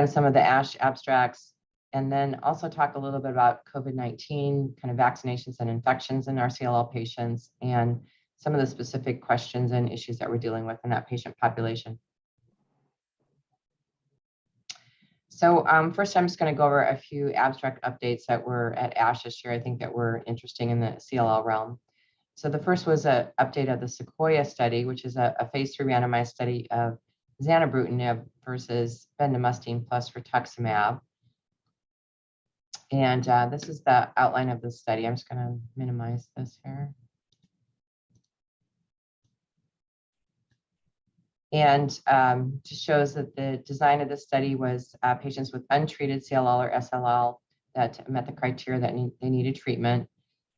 some of the ASH abstracts, and then also talk a little bit about COVID-19, kind of vaccinations and infections in our CLL patients, and some of the specific questions and issues that we're dealing with in that patient population. So first, I'm just going to go over a few abstract updates that were at ASH this year, I think that were interesting in the CLL realm. So the first was an update of the Sequoia study, which is a phase 3 randomized study of zanubrutinib versus bendamustine plus rituximab. And this is the outline of the study. I'm just going to minimize this here. And just shows that the design of the study was patients with untreated CLL or SLL that met the criteria that they needed treatment.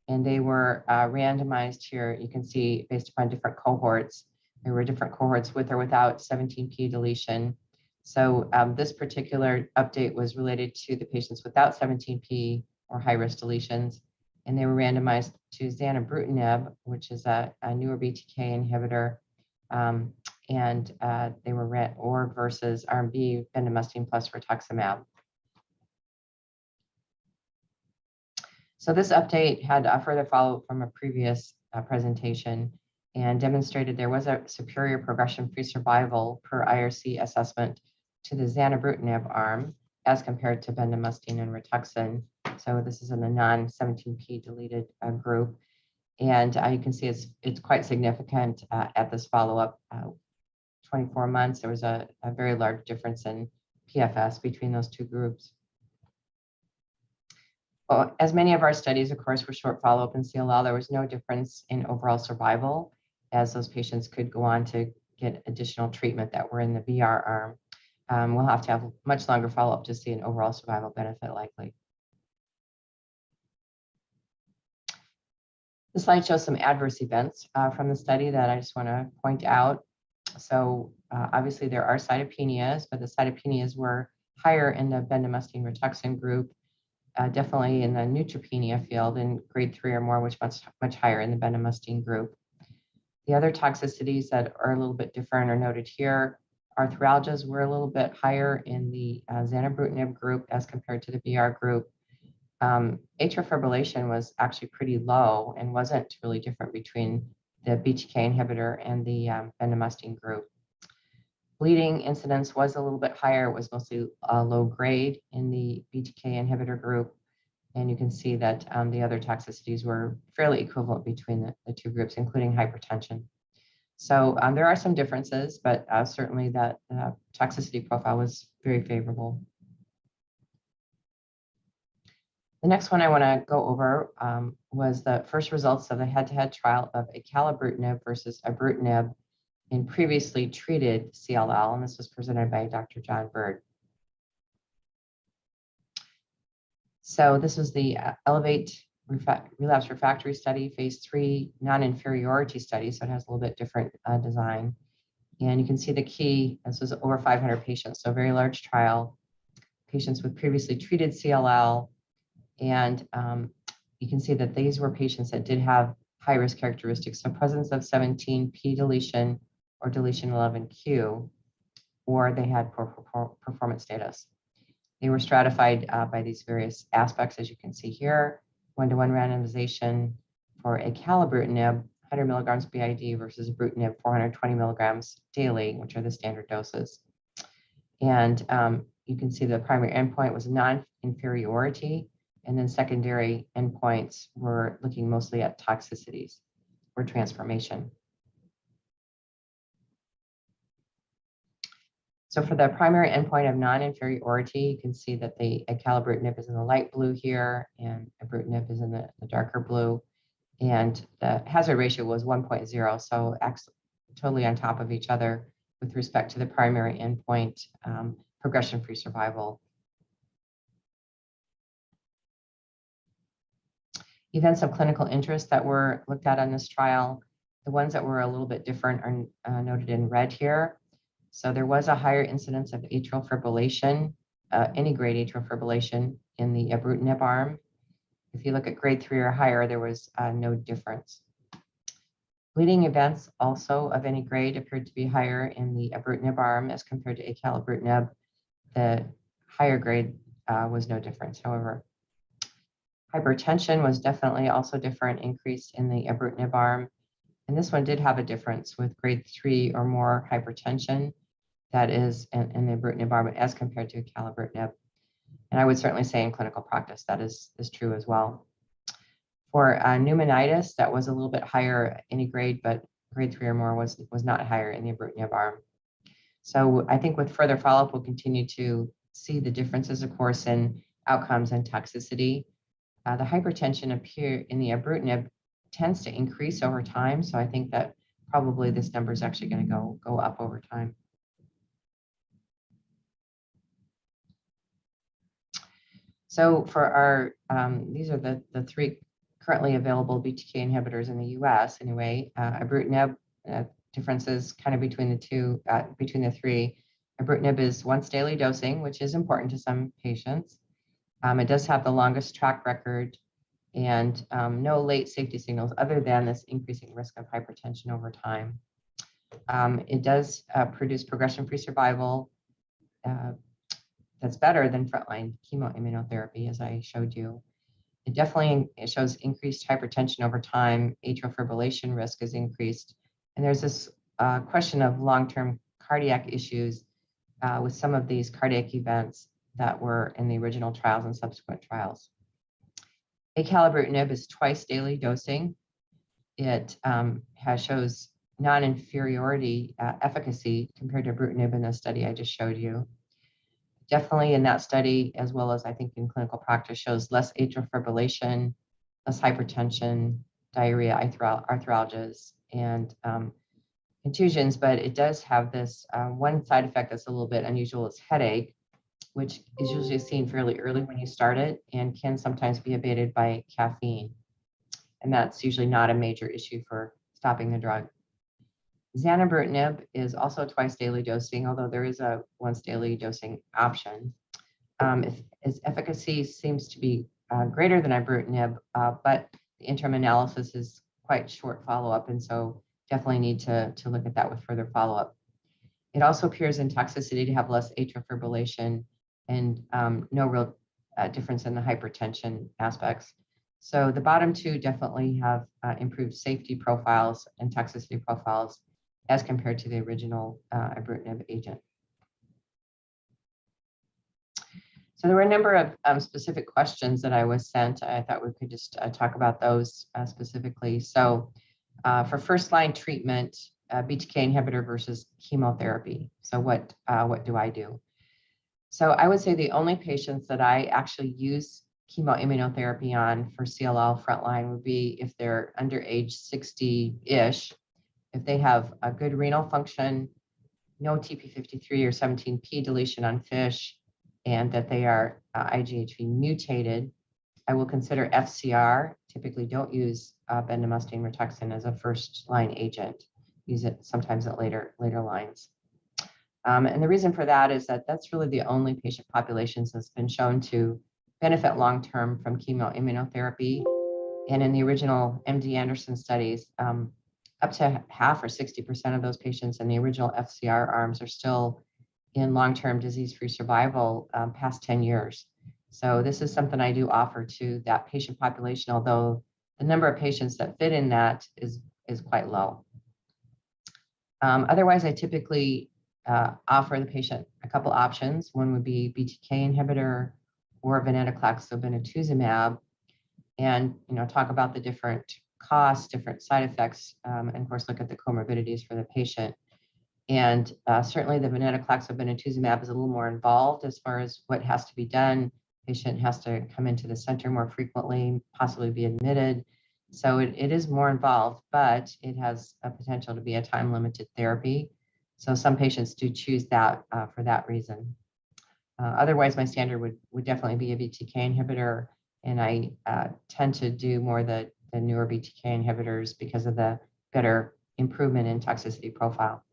And they were randomized here, you can see, based upon different cohorts. There were different cohorts with or without 17p deletion. So this particular update was related to the patients without 17p or high-risk deletions. And they were randomized to zanubrutinib, which is a newer BTK inhibitor. And they were versus arm B, bendamustine plus rituximab. So this update had a further follow-up from a previous presentation and demonstrated there was a superior progression-free survival per IRC assessment to the zanubrutinib arm as compared to bendamustine and rituxan. So this is in the non-17p deleted group. And you can see it's quite significant at this follow-up. 24 months, there was a very large difference in PFS between those two groups. Well, as many of our studies, of course, were short follow-up in CLL, there was no difference in overall survival as those patients could go on to get additional treatment that were in the BR arm. We'll have to have much longer follow-up to see an overall survival benefit likely. The slide shows some adverse events from the study that I just want to point out. So obviously there are cytopenias, but the cytopenias were higher in the bendamustine rituxan group, definitely in the neutropenia field in grade 3 or more, which much higher in the bendamustine group. The other toxicities that are a little bit different are noted here. Arthralgias were a little bit higher in the zanubrutinib group as compared to the BR group. Atrial fibrillation was actually pretty low and wasn't really different between the BTK inhibitor and the bendamustine group. Bleeding incidence was a little bit higher. It was mostly low grade in the BTK inhibitor group. And you can see that the other toxicities were fairly equivalent between the two groups, including hypertension. So there are some differences, but certainly that toxicity profile was very favorable. The next one I want to go over was the first results of the head-to-head trial of acalabrutinib versus ibrutinib in previously treated CLL, and this was presented by Dr. John Bird. So this was the Elevate relapse refractory study, phase 3 non-inferiority study, so it has a little bit different design. And you can see the key, this was over 500 patients, so a very large trial, patients with previously treated CLL. And you can see that these were patients that did have high-risk characteristics, so presence of 17p deletion or deletion 11q, or they had poor performance status. They were stratified by these various aspects, as you can see here, 1-to-1 randomization for acalabrutinib, 100 milligrams BID versus ibrutinib, 420 milligrams daily, which are the standard doses. And you can see the primary endpoint was non-inferiority, and then secondary endpoints were looking mostly at toxicities or transformation. So for the primary endpoint of non-inferiority, you can see that the acalabrutinib is in the light blue here, and ibrutinib is in the darker blue. And the hazard ratio was 1.0, so totally on top of each other with respect to the primary endpoint, progression-free survival. Events of clinical interest that were looked at on this trial, the ones that were a little bit different are noted in red here. So there was a higher incidence of atrial fibrillation, any grade atrial fibrillation in the ibrutinib arm. If you look at grade 3 or higher, there was no difference. Bleeding events also of any grade appeared to be higher in the ibrutinib arm as compared to acalabrutinib. The higher grade was no difference. However, hypertension was definitely also different, increase in the ibrutinib arm. And this one did have a difference with grade 3 or more hypertension, that is in the ibrutinib arm as compared to acalabrutinib. And I would certainly say in clinical practice that is true as well. For pneumonitis, that was a little bit higher any grade, but grade 3 or more was not higher in the ibrutinib arm. So I think with further follow-up, we'll continue to see the differences, of course, in outcomes and toxicity. The hypertension appear in the ibrutinib tends to increase over time. So I think that probably this number is actually going to go up over time. So for our, these are the 3 currently available BTK inhibitors in the US anyway. Ibrutinib, differences kind of between the 2, between the 3. Ibrutinib is once daily dosing, which is important to some patients. It does have the longest track record and no late safety signals other than this increasing risk of hypertension over time. It does produce progression-free survival that's better than frontline chemoimmunotherapy, as I showed you. It definitely shows increased hypertension over time. Atrial fibrillation risk is increased. And there's this question of long-term cardiac issues with some of these cardiac events that were in the original trials and subsequent trials. Acalabrutinib is twice daily dosing. It shows non-inferiority efficacy compared to ibrutinib in the study I just showed you. Definitely in that study, as well as I think in clinical practice, shows less atrial fibrillation, less hypertension, diarrhea, arthralgias, and contusions, but it does have this one side effect that's a little bit unusual, is headache, which is usually seen fairly early when you start it and can sometimes be abated by caffeine. And that's usually not a major issue for stopping the drug. Zanubrutinib is also twice daily dosing, although there is a once daily dosing option. Its efficacy seems to be greater than ibrutinib, but the interim analysis is quite short follow-up, and so definitely need to look at that with further follow-up. It also appears in toxicity to have less atrial fibrillation and no real difference in the hypertension aspects. So the bottom 2 definitely have improved safety profiles and toxicity profiles as compared to the original ibrutinib agent. So there were a number of specific questions that I was sent. I thought we could just talk about those specifically. So for first-line treatment, BTK inhibitor versus chemotherapy. So what do I do? So I would say the only patients that I actually use chemoimmunotherapy on for CLL frontline would be if they're under age 60-ish, if they have a good renal function, no TP53 or 17p deletion on FISH, and that they are IGHV mutated. I will consider FCR. Typically don't use bendamustine rituximab as a first-line agent. Use it sometimes at later lines. And the reason for that is that that's really the only patient populations that's been shown to benefit long-term from chemoimmunotherapy. And in the original MD Anderson studies, up to half or 60% of those patients in the original FCR arms are still in long-term disease-free survival past 10 years. So this is something I do offer to that patient population, although the number of patients that fit in that is quite low. Otherwise, I typically offer the patient a couple options. One would be BTK inhibitor or venetoclax obinutuzumab, and talk about the different costs, different side effects, and of course look at the comorbidities for the patient. And certainly the venetoclax obinutuzumab is a little more involved as far as what has to be done. Patient has to come into the center more frequently, possibly be admitted. So it is more involved, but it has a potential to be a time-limited therapy. So some patients do choose that for that reason. Otherwise, my standard would definitely be a BTK inhibitor, and I tend to do more the newer BTK inhibitors because of the better improvement in toxicity profile.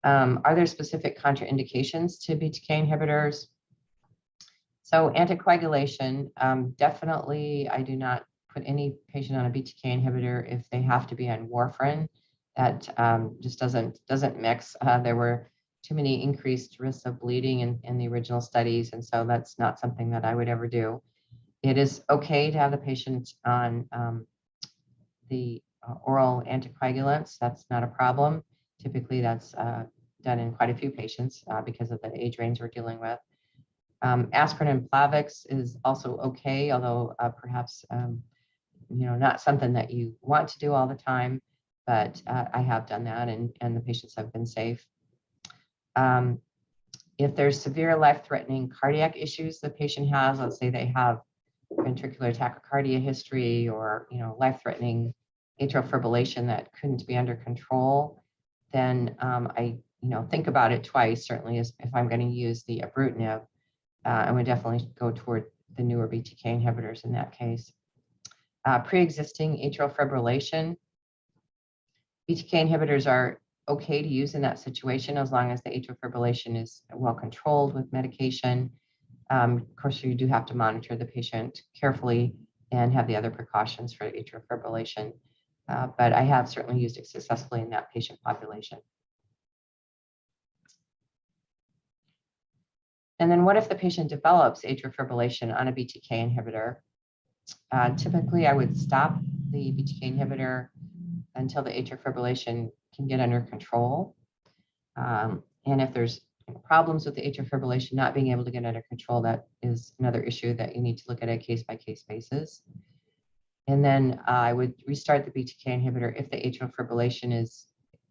Are there specific contraindications to BTK inhibitors? So anticoagulation, definitely I do not put any patient on a BTK inhibitor if they have to be on warfarin. That just doesn't mix. There were too many increased risks of bleeding in the original studies, and so that's not something that I would ever do. It is okay to have the patient on the oral anticoagulants. That's not a problem. Typically, that's done in quite a few patients because of the age range we're dealing with. Aspirin and Plavix is also okay, although perhaps not something that you want to do all the time, but I have done that, and the patients have been safe. If there's severe life-threatening cardiac issues the patient has, let's say they have ventricular tachycardia history or life-threatening atrial fibrillation that couldn't be under control, then I think about it twice. Certainly, if I'm going to use the ibrutinib, I would definitely go toward the newer BTK inhibitors in that case. Pre-existing atrial fibrillation, BTK inhibitors are okay to use in that situation as long as the atrial fibrillation is well controlled with medication. Of course, you do have to monitor the patient carefully and have the other precautions for atrial fibrillation. But I have certainly used it successfully in that patient population. And then what if the patient develops atrial fibrillation on a BTK inhibitor? Typically, I would stop the BTK inhibitor until the atrial fibrillation can get under control. And if there's problems with the atrial fibrillation not being able to get under control, that is another issue that you need to look at a case-by-case basis. And then I would restart the BTK inhibitor if the atrial fibrillation is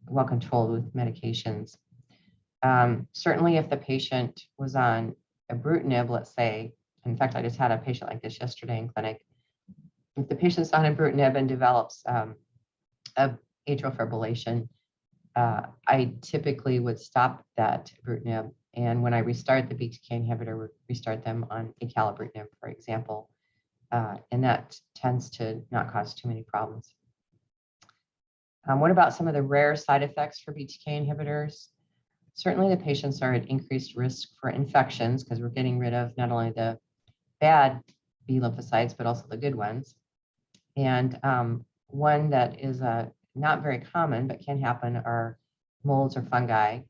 well controlled with medications. Certainly if the patient was on ibrutinib, let's say, in fact, I just had a patient like this yesterday in clinic. If the patient's on ibrutinib and develops atrial fibrillation, I typically would stop that ibrutinib, and when I restart the BTK inhibitor, would restart them on acalabrutinib, for example, and that tends to not cause too many problems. What about some of the rare side effects for BTK inhibitors? Certainly, the patients are at increased risk for infections because we're getting rid of not only the bad B lymphocytes but also the good ones. And one that is not very common but can happen are molds or fungi.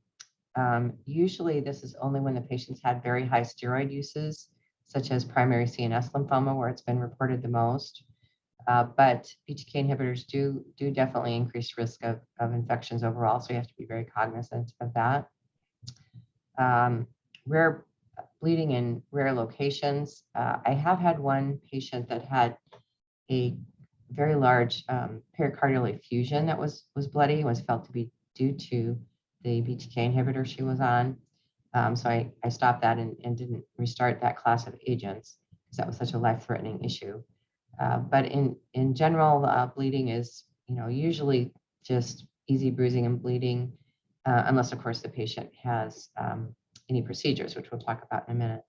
Usually this is only when the patients had very high steroid uses, such as primary CNS lymphoma, where it's been reported the most. But BTK inhibitors do definitely increase risk of infections overall, so you have to be very cognizant of that. Rare bleeding in rare locations. I have had one patient that had a very large pericardial effusion that was bloody, was felt to be due to the BTK inhibitor she was on. So I stopped that and didn't restart that class of agents because that was such a life-threatening issue. But in general, bleeding is usually just easy bruising and bleeding, unless of course the patient has any procedures, which we'll talk about in a minute.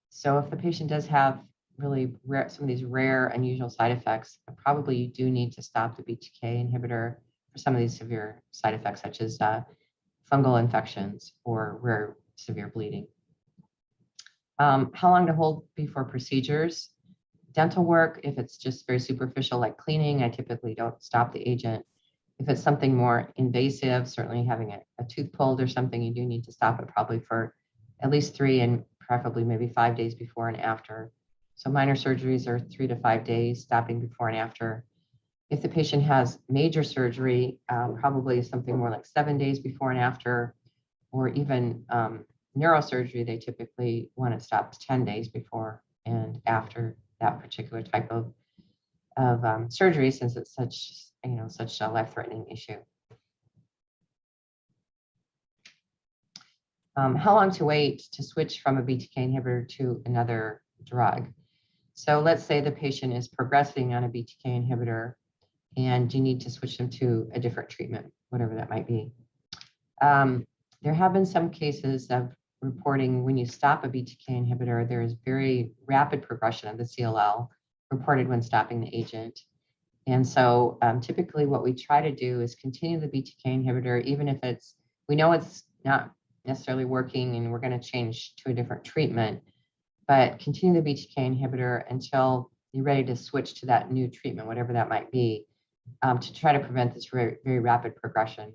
So if the patient does have really rare, some of these rare, unusual side effects, probably you do need to stop the BTK inhibitor for some of these severe side effects, such as fungal infections or rare severe bleeding. How long to hold before procedures? Dental work, if it's just very superficial like cleaning, I typically don't stop the agent. If it's something more invasive, certainly having a tooth pulled or something, you do need to stop it probably for at least 3 and preferably maybe 5 days before and after. So minor surgeries are 3 to 5 days, stopping before and after. If the patient has major surgery, probably something more like 7 days before and after, or even neurosurgery, they typically want it stopped 10 days before and after that particular type of surgery, since it's such a life-threatening issue. How long to wait to switch from a BTK inhibitor to another drug? So let's say the patient is progressing on a BTK inhibitor and you need to switch them to a different treatment, whatever that might be. There have been some cases of reporting when you stop a BTK inhibitor, there is very rapid progression of the CLL reported when stopping the agent. And so typically what we try to do is continue the BTK inhibitor, even if we know it's not necessarily working and we're going to change to a different treatment, but continue the BTK inhibitor until you're ready to switch to that new treatment, whatever that might be, to try to prevent this very, very rapid progression.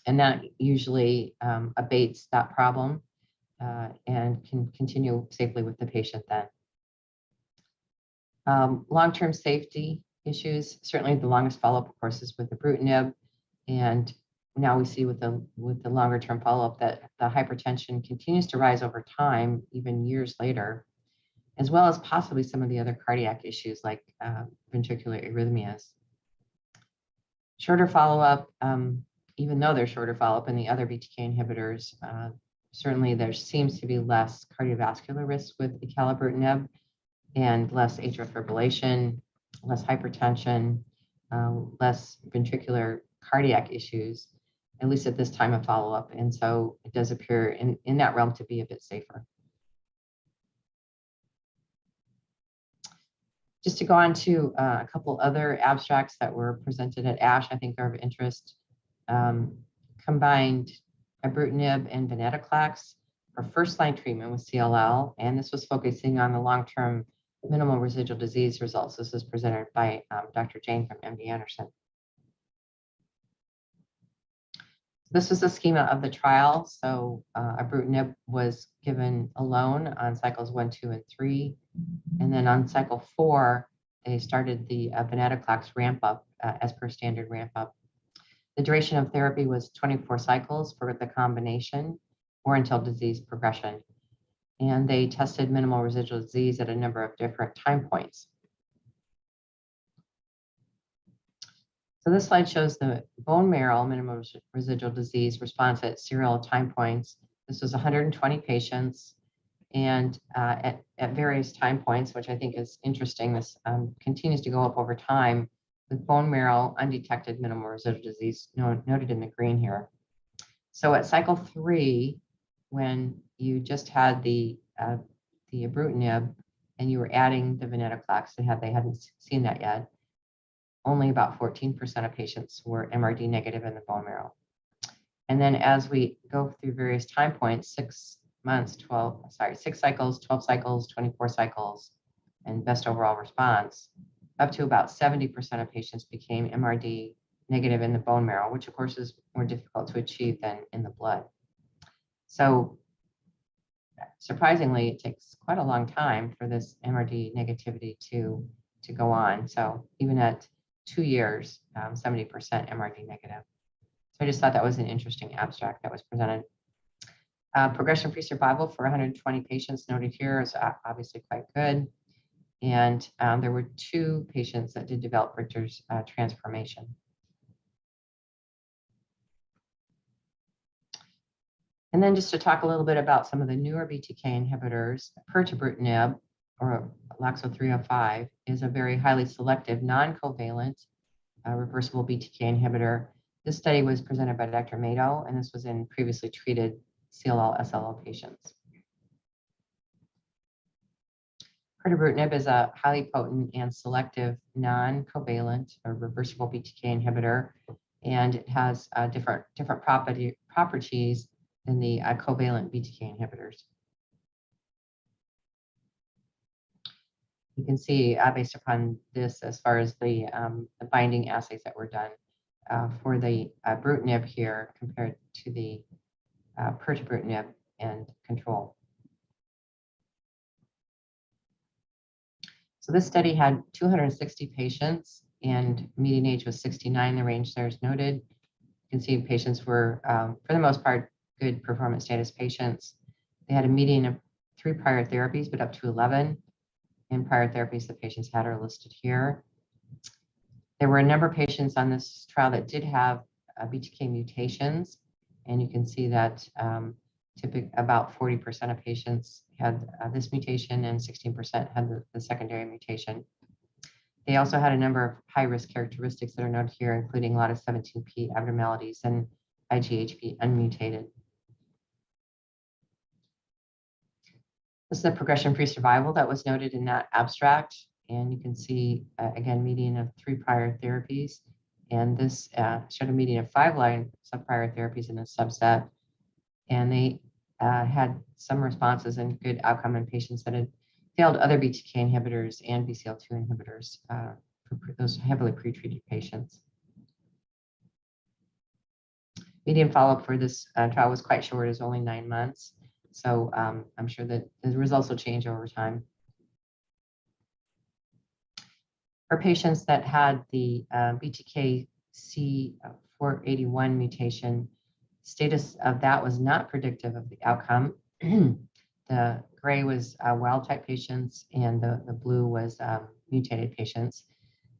And that usually abates that problem and can continue safely with the patient then. Long-term safety issues, certainly the longest follow-up, of course, is with ibrutinib. And now we see with the longer-term follow-up that the hypertension continues to rise over time, even years later, as well as possibly some of the other cardiac issues like ventricular arrhythmias. Shorter follow-up, even though there's shorter follow-up in the other BTK inhibitors, certainly there seems to be less cardiovascular risk with acalabrutinib and less atrial fibrillation, less hypertension, less ventricular cardiac issues, at least at this time of follow-up. And so it does appear in that realm to be a bit safer. Just to go on to a couple other abstracts that were presented at ASH, I think are of interest. Combined ibrutinib and venetoclax for first-line treatment with CLL, and this was focusing on the long-term minimal residual disease results. This was presented by Dr. Jane from MD Anderson. This was a schema of the trial. So ibrutinib was given alone on cycles 1, 2, and 3. And then on cycle 4, they started the venetoclax ramp up as per standard ramp up. The duration of therapy was 24 cycles for the combination or until disease progression. And they tested minimal residual disease at a number of different time points. So this slide shows the bone marrow minimal residual disease response at serial time points. This was 120 patients, and at various time points, which I think is interesting, this continues to go up over time with bone marrow undetected minimal residual disease noted in the green here. So at cycle 3, when you just had the ibrutinib and you were adding the venetoclax, they hadn't seen that yet, only about 14% of patients were MRD negative in the bone marrow. And then as we go through various time points, 6 cycles, 12 cycles, 24 cycles, and best overall response, up to about 70% of patients became MRD negative in the bone marrow, which of course is more difficult to achieve than in the blood. So surprisingly, it takes quite a long time for this MRD negativity to go on. So even at 2 years, 70% MRD negative. So I just thought that was an interesting abstract that was presented. Progression-free survival for 120 patients noted here is obviously quite good. And there were 2 patients that did develop Richter's transformation. And then just to talk a little bit about some of the newer BTK inhibitors, pirtobrutinib, or LOXO 305, is a very highly selective, non-covalent, reversible BTK inhibitor. This study was presented by Dr. Mato, and this was in previously treated CLL SLL patients. Pirtobrutinib is a highly potent and selective non-covalent or reversible BTK inhibitor, and it has different properties than the covalent BTK inhibitors. You can see based upon this as far as the binding assays that were done for the ibrutinib here compared to the pirtobrutinib and control. So this study had 260 patients and median age was 69, the range there is noted. You can see patients were, for the most part, good performance status patients. They had a median of 3 prior therapies, but up to 11. And prior therapies the patients had are listed here. There were a number of patients on this trial that did have BTK mutations, and you can see that typically about 40% of patients had this mutation and 16% had the secondary mutation. They also had a number of high-risk characteristics that are noted here, including a lot of 17p abnormalities and IGHV unmutated. This is the progression-free survival that was noted in that abstract. And you can see, again, median of 3 prior therapies. And this showed a median of 5 line prior therapies in a subset. And they had some responses and good outcome in patients that had failed other BTK inhibitors and BCL2 inhibitors for those heavily pretreated patients. Median follow-up for this trial was quite short, it was only 9 months. So I'm sure that the results will change over time. For patients that had the BTK C481 mutation, status of that was not predictive of the outcome. The gray was wild type patients and the blue was mutated patients.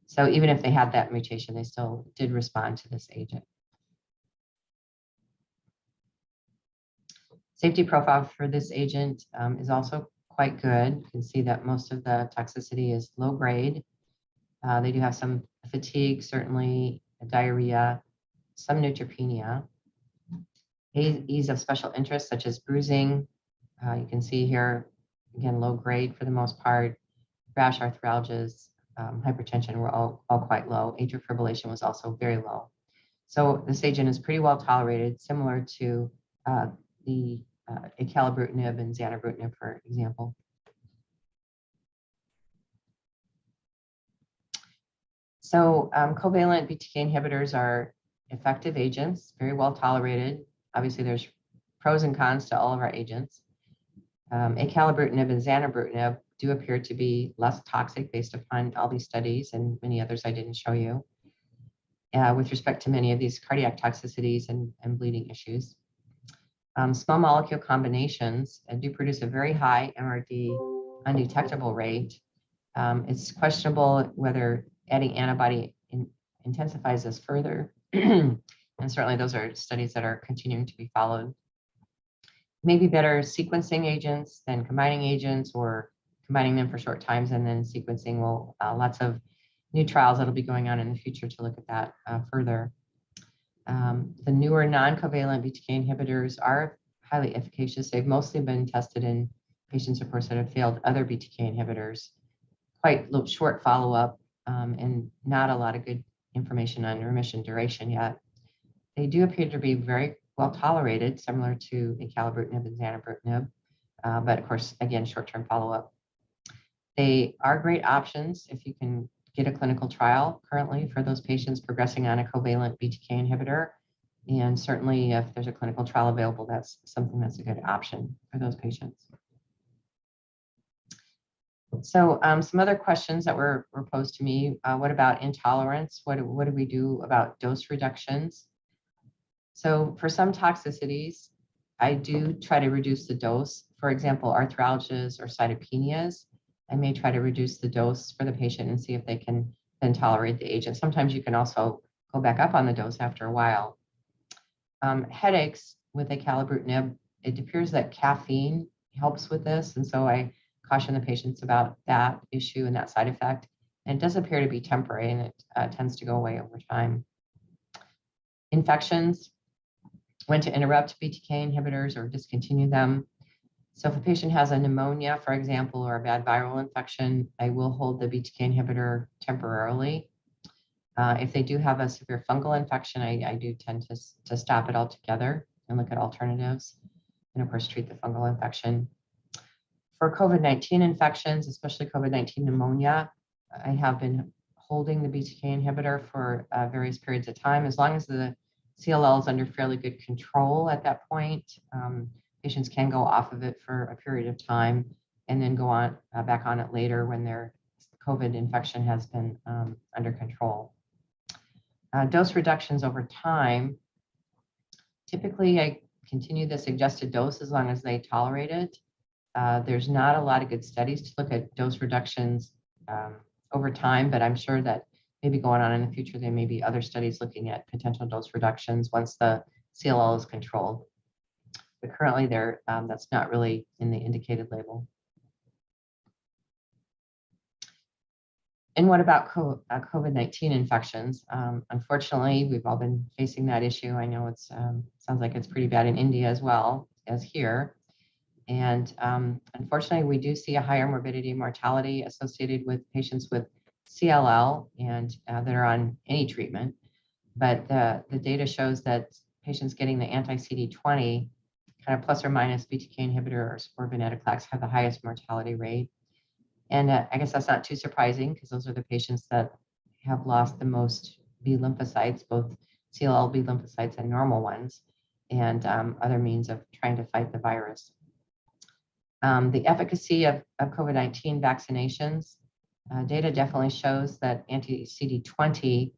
So even if they had that mutation, they still did respond to this agent. Safety profile for this agent is also quite good. You can see that most of the toxicity is low grade. They do have some fatigue, certainly diarrhea, some neutropenia. AEs of special interest, such as bruising. You can see here, again, low grade for the most part. Rash, arthralgias, hypertension were all quite low. Atrial fibrillation was also very low. So this agent is pretty well tolerated, similar to the acalabrutinib and zanubrutinib, for example. So covalent BTK inhibitors are effective agents, very well tolerated. Obviously, there's pros and cons to all of our agents. Acalabrutinib and zanubrutinib do appear to be less toxic based upon all these studies and many others I didn't show you, with respect to many of these cardiac toxicities and bleeding issues. Small molecule combinations do produce a very high MRD undetectable rate. It's questionable whether adding antibody intensifies this further. And certainly those are studies that are continuing to be followed. Maybe better sequencing agents than combining agents, or combining them for short times and then sequencing will, lots of new trials that'll be going on in the future to look at that further. The newer non-covalent BTK inhibitors are highly efficacious. They've mostly been tested in patients, of course, that have failed other BTK inhibitors. Quite short follow-up and not a lot of good information on remission duration yet. They do appear to be very well tolerated, similar to acalabrutinib and zanubrutinib, but of course, again, short-term follow-up. They are great options if you can get a clinical trial currently for those patients progressing on a covalent BTK inhibitor. And certainly if there's a clinical trial available, that's something that's a good option for those patients. So some other questions that were posed to me, what about intolerance? What do we do about dose reductions? So for some toxicities, I do try to reduce the dose. For example, arthralgias or cytopenias, I may try to reduce the dose for the patient and see if they can then tolerate the agent. Sometimes you can also go back up on the dose after a while. Headaches with acalabrutinib, it appears that caffeine helps with this. And so I caution the patients about that issue and that side effect. And it does appear to be temporary, and it tends to go away over time. Infections, when to interrupt BTK inhibitors or discontinue them. So if a patient has a pneumonia, for example, or a bad viral infection, I will hold the BTK inhibitor temporarily. If they do have a severe fungal infection, I do tend to stop it altogether and look at alternatives, and of course treat the fungal infection. For COVID-19 infections, especially COVID-19 pneumonia, I have been holding the BTK inhibitor for various periods of time, as long as the CLL is under fairly good control at that point. Patients can go off of it for a period of time and then go on back on it later when their COVID infection has been under control. Dose reductions over time. Typically, I continue the suggested dose as long as they tolerate it. There's not a lot of good studies to look at dose reductions over time, but I'm sure that maybe going on in the future, there may be other studies looking at potential dose reductions once the CLL is controlled. But currently that's not really in the indicated label. And what about COVID-19 infections? Unfortunately, we've all been facing that issue. I know it sounds like it's pretty bad in India as well as here. And unfortunately, we do see a higher morbidity and mortality associated with patients with CLL and that are on any treatment. But the data shows that patients getting the anti-CD20, kind of plus or minus BTK inhibitor or venetoclax, have the highest mortality rate. And I guess that's not too surprising, because those are the patients that have lost the most B lymphocytes, both CLL B lymphocytes and normal ones, and other means of trying to fight the virus. The efficacy of COVID-19 vaccinations, data definitely shows that anti-CD20,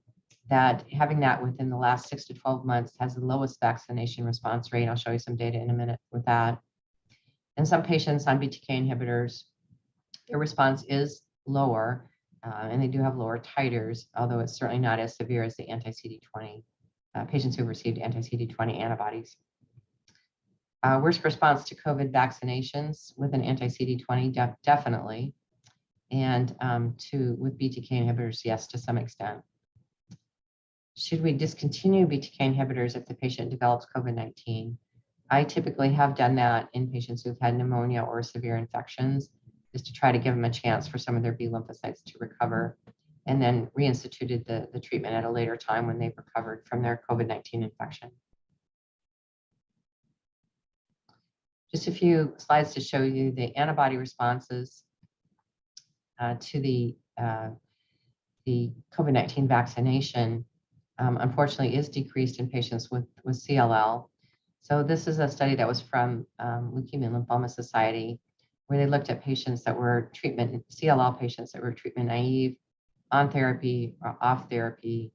that having that within the last 6 to 12 months has the lowest vaccination response rate. I'll show you some data in a minute with that. In some patients on BTK inhibitors, their response is lower, and they do have lower titers, although it's certainly not as severe as the anti-CD20 patients who received anti-CD20 antibodies. Worst response to COVID vaccinations with an anti-CD20, definitely, and with BTK inhibitors, yes, to some extent. Should we discontinue BTK inhibitors if the patient develops COVID-19? I typically have done that in patients who've had pneumonia or severe infections, just to try to give them a chance for some of their B lymphocytes to recover, and then reinstituted the treatment at a later time when they've recovered from their COVID-19 infection. Just a few slides to show you the antibody responses to the COVID-19 vaccination, unfortunately, is decreased in patients with CLL. So this is a study that was from Leukemia and Lymphoma Society, where they looked at patients that were CLL patients that were treatment naive, on therapy or off therapy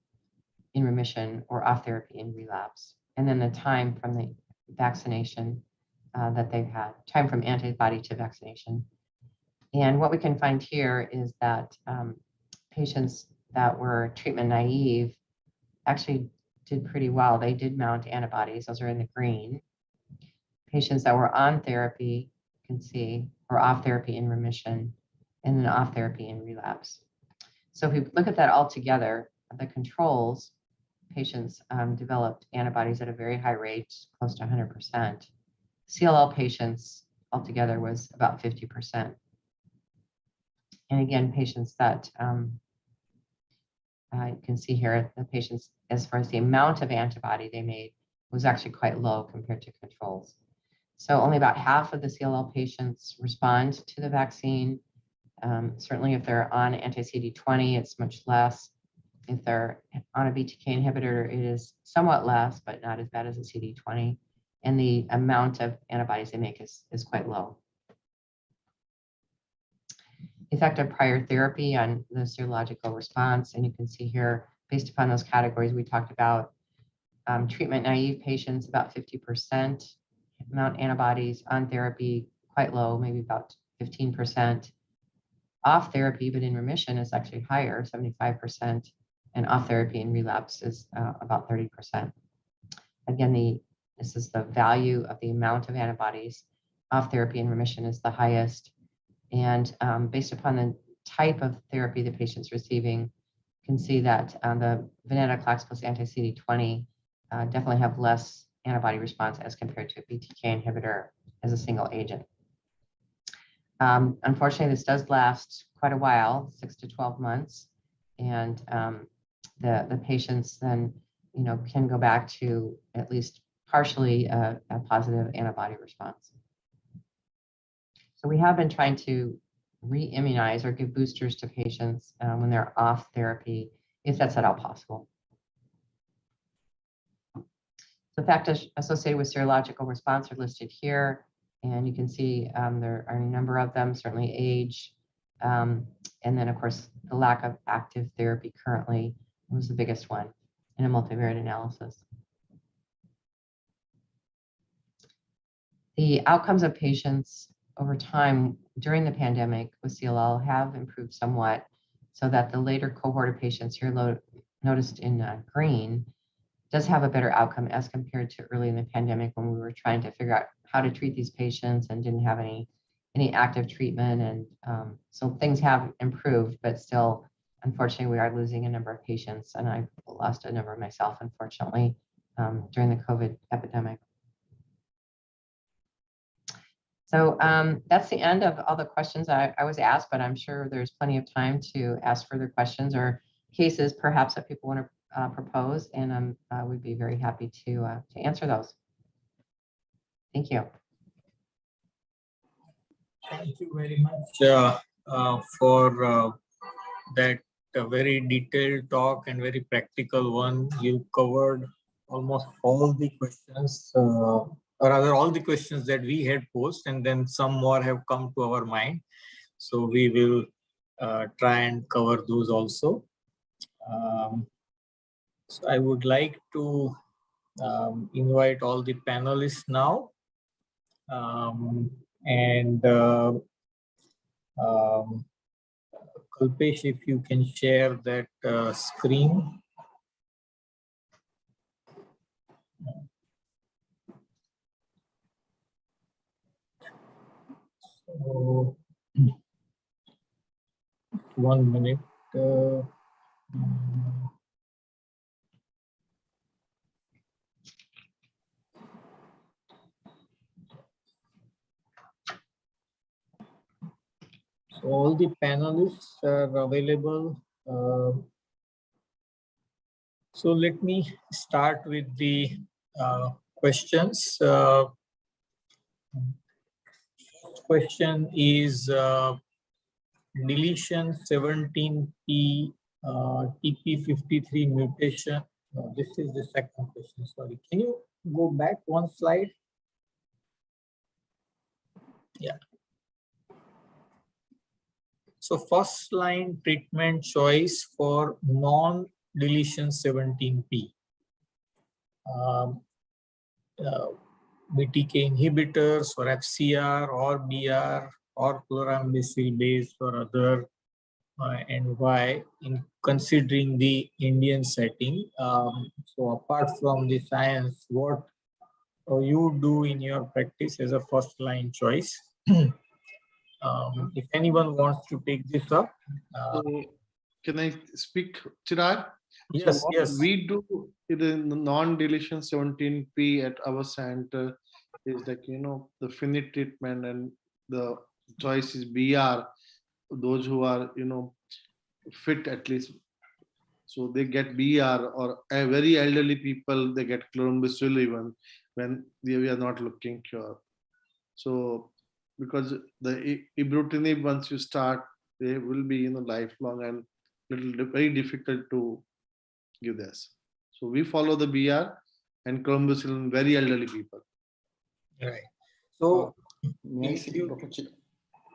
in remission, or off therapy in relapse. And then the time from the vaccination that they've had, time from antibody to vaccination. And what we can find here is that patients that were treatment naive actually did pretty well. They did mount antibodies, those are in the green. Patients that were on therapy, you can see, or off therapy in remission, and then off therapy in relapse. So if we look at that all together, the controls, patients developed antibodies at a very high rate, close to 100%. CLL patients altogether was about 50%. And again, patients that you can see here, the patients, as far as the amount of antibody they made, was actually quite low compared to controls. So only about half of the CLL patients respond to the vaccine. Certainly if they're on anti-CD20, it's much less. If they're on a BTK inhibitor, it is somewhat less, but not as bad as a CD20. And the amount of antibodies they make is quite low. Effect of prior therapy on the serological response, and you can see here, based upon those categories we talked about, treatment naive patients, about 50% mount antibodies, on therapy, quite low, maybe about 15%. Off therapy, but in remission, is actually higher, 75%, and off therapy in relapse is about 30%. Again, this is the value of the amount of antibodies. Off therapy in remission is the highest. And based upon the type of therapy the patient's receiving, you can see that the venetoclax plus anti-CD20 definitely have less antibody response as compared to a BTK inhibitor as a single agent. Unfortunately, this does last quite a while, 6 to 12 months, and the patients then, can go back to at least partially a positive antibody response. So we have been trying to re-immunize or give boosters to patients when they're off therapy, if that's at all possible. The factors associated with serological response are listed here, and you can see there are a number of them, certainly age, and then of course the lack of active therapy currently was the biggest one in a multivariate analysis. The outcomes of patients over time during the pandemic with CLL have improved somewhat, so that the later cohort of patients here noticed in green does have a better outcome as compared to early in the pandemic, when we were trying to figure out how to treat these patients and didn't have any active treatment. And so things have improved, but still, unfortunately, we are losing a number of patients, and I've lost a number myself, unfortunately, during the COVID epidemic. So that's the end of all the questions I was asked, but I'm sure there's plenty of time to ask further questions or cases perhaps that people want to propose, and I would be very happy to answer those. Thank you. Thank you very much for that a very detailed talk and very practical one. You covered almost all the questions, or rather all the questions that we had posed, and then some more have come to our mind. So we will try and cover those also. So I would like to invite all the panelists now. And Kalpesh, if you can share that screen. So, 1 minute. So all the panelists are available. So let me start with the questions. First question is deletion 17p TP53 mutation. This is the second question. Sorry, can you go back one slide? Yeah. So first line treatment choice for non-deletion 17p. BTK inhibitors for FCR or BR or chlorambucil based or other, and why in considering the Indian setting. So apart from the science, what you do in your practice as a first line choice? If anyone wants to take this up. Can I speak, Chirag? Yes, so what yes. we do in the non-deletion 17p at our center is like, the finite treatment, and the choice is BR, those who are, fit at least. So they get BR, or very elderly people, they get chlorambucil even when we are not looking cure. So because the ibrutinib, once you start, they will be, lifelong and very difficult to give this. So we follow the BR and chlorambucil in very elderly people. Right. So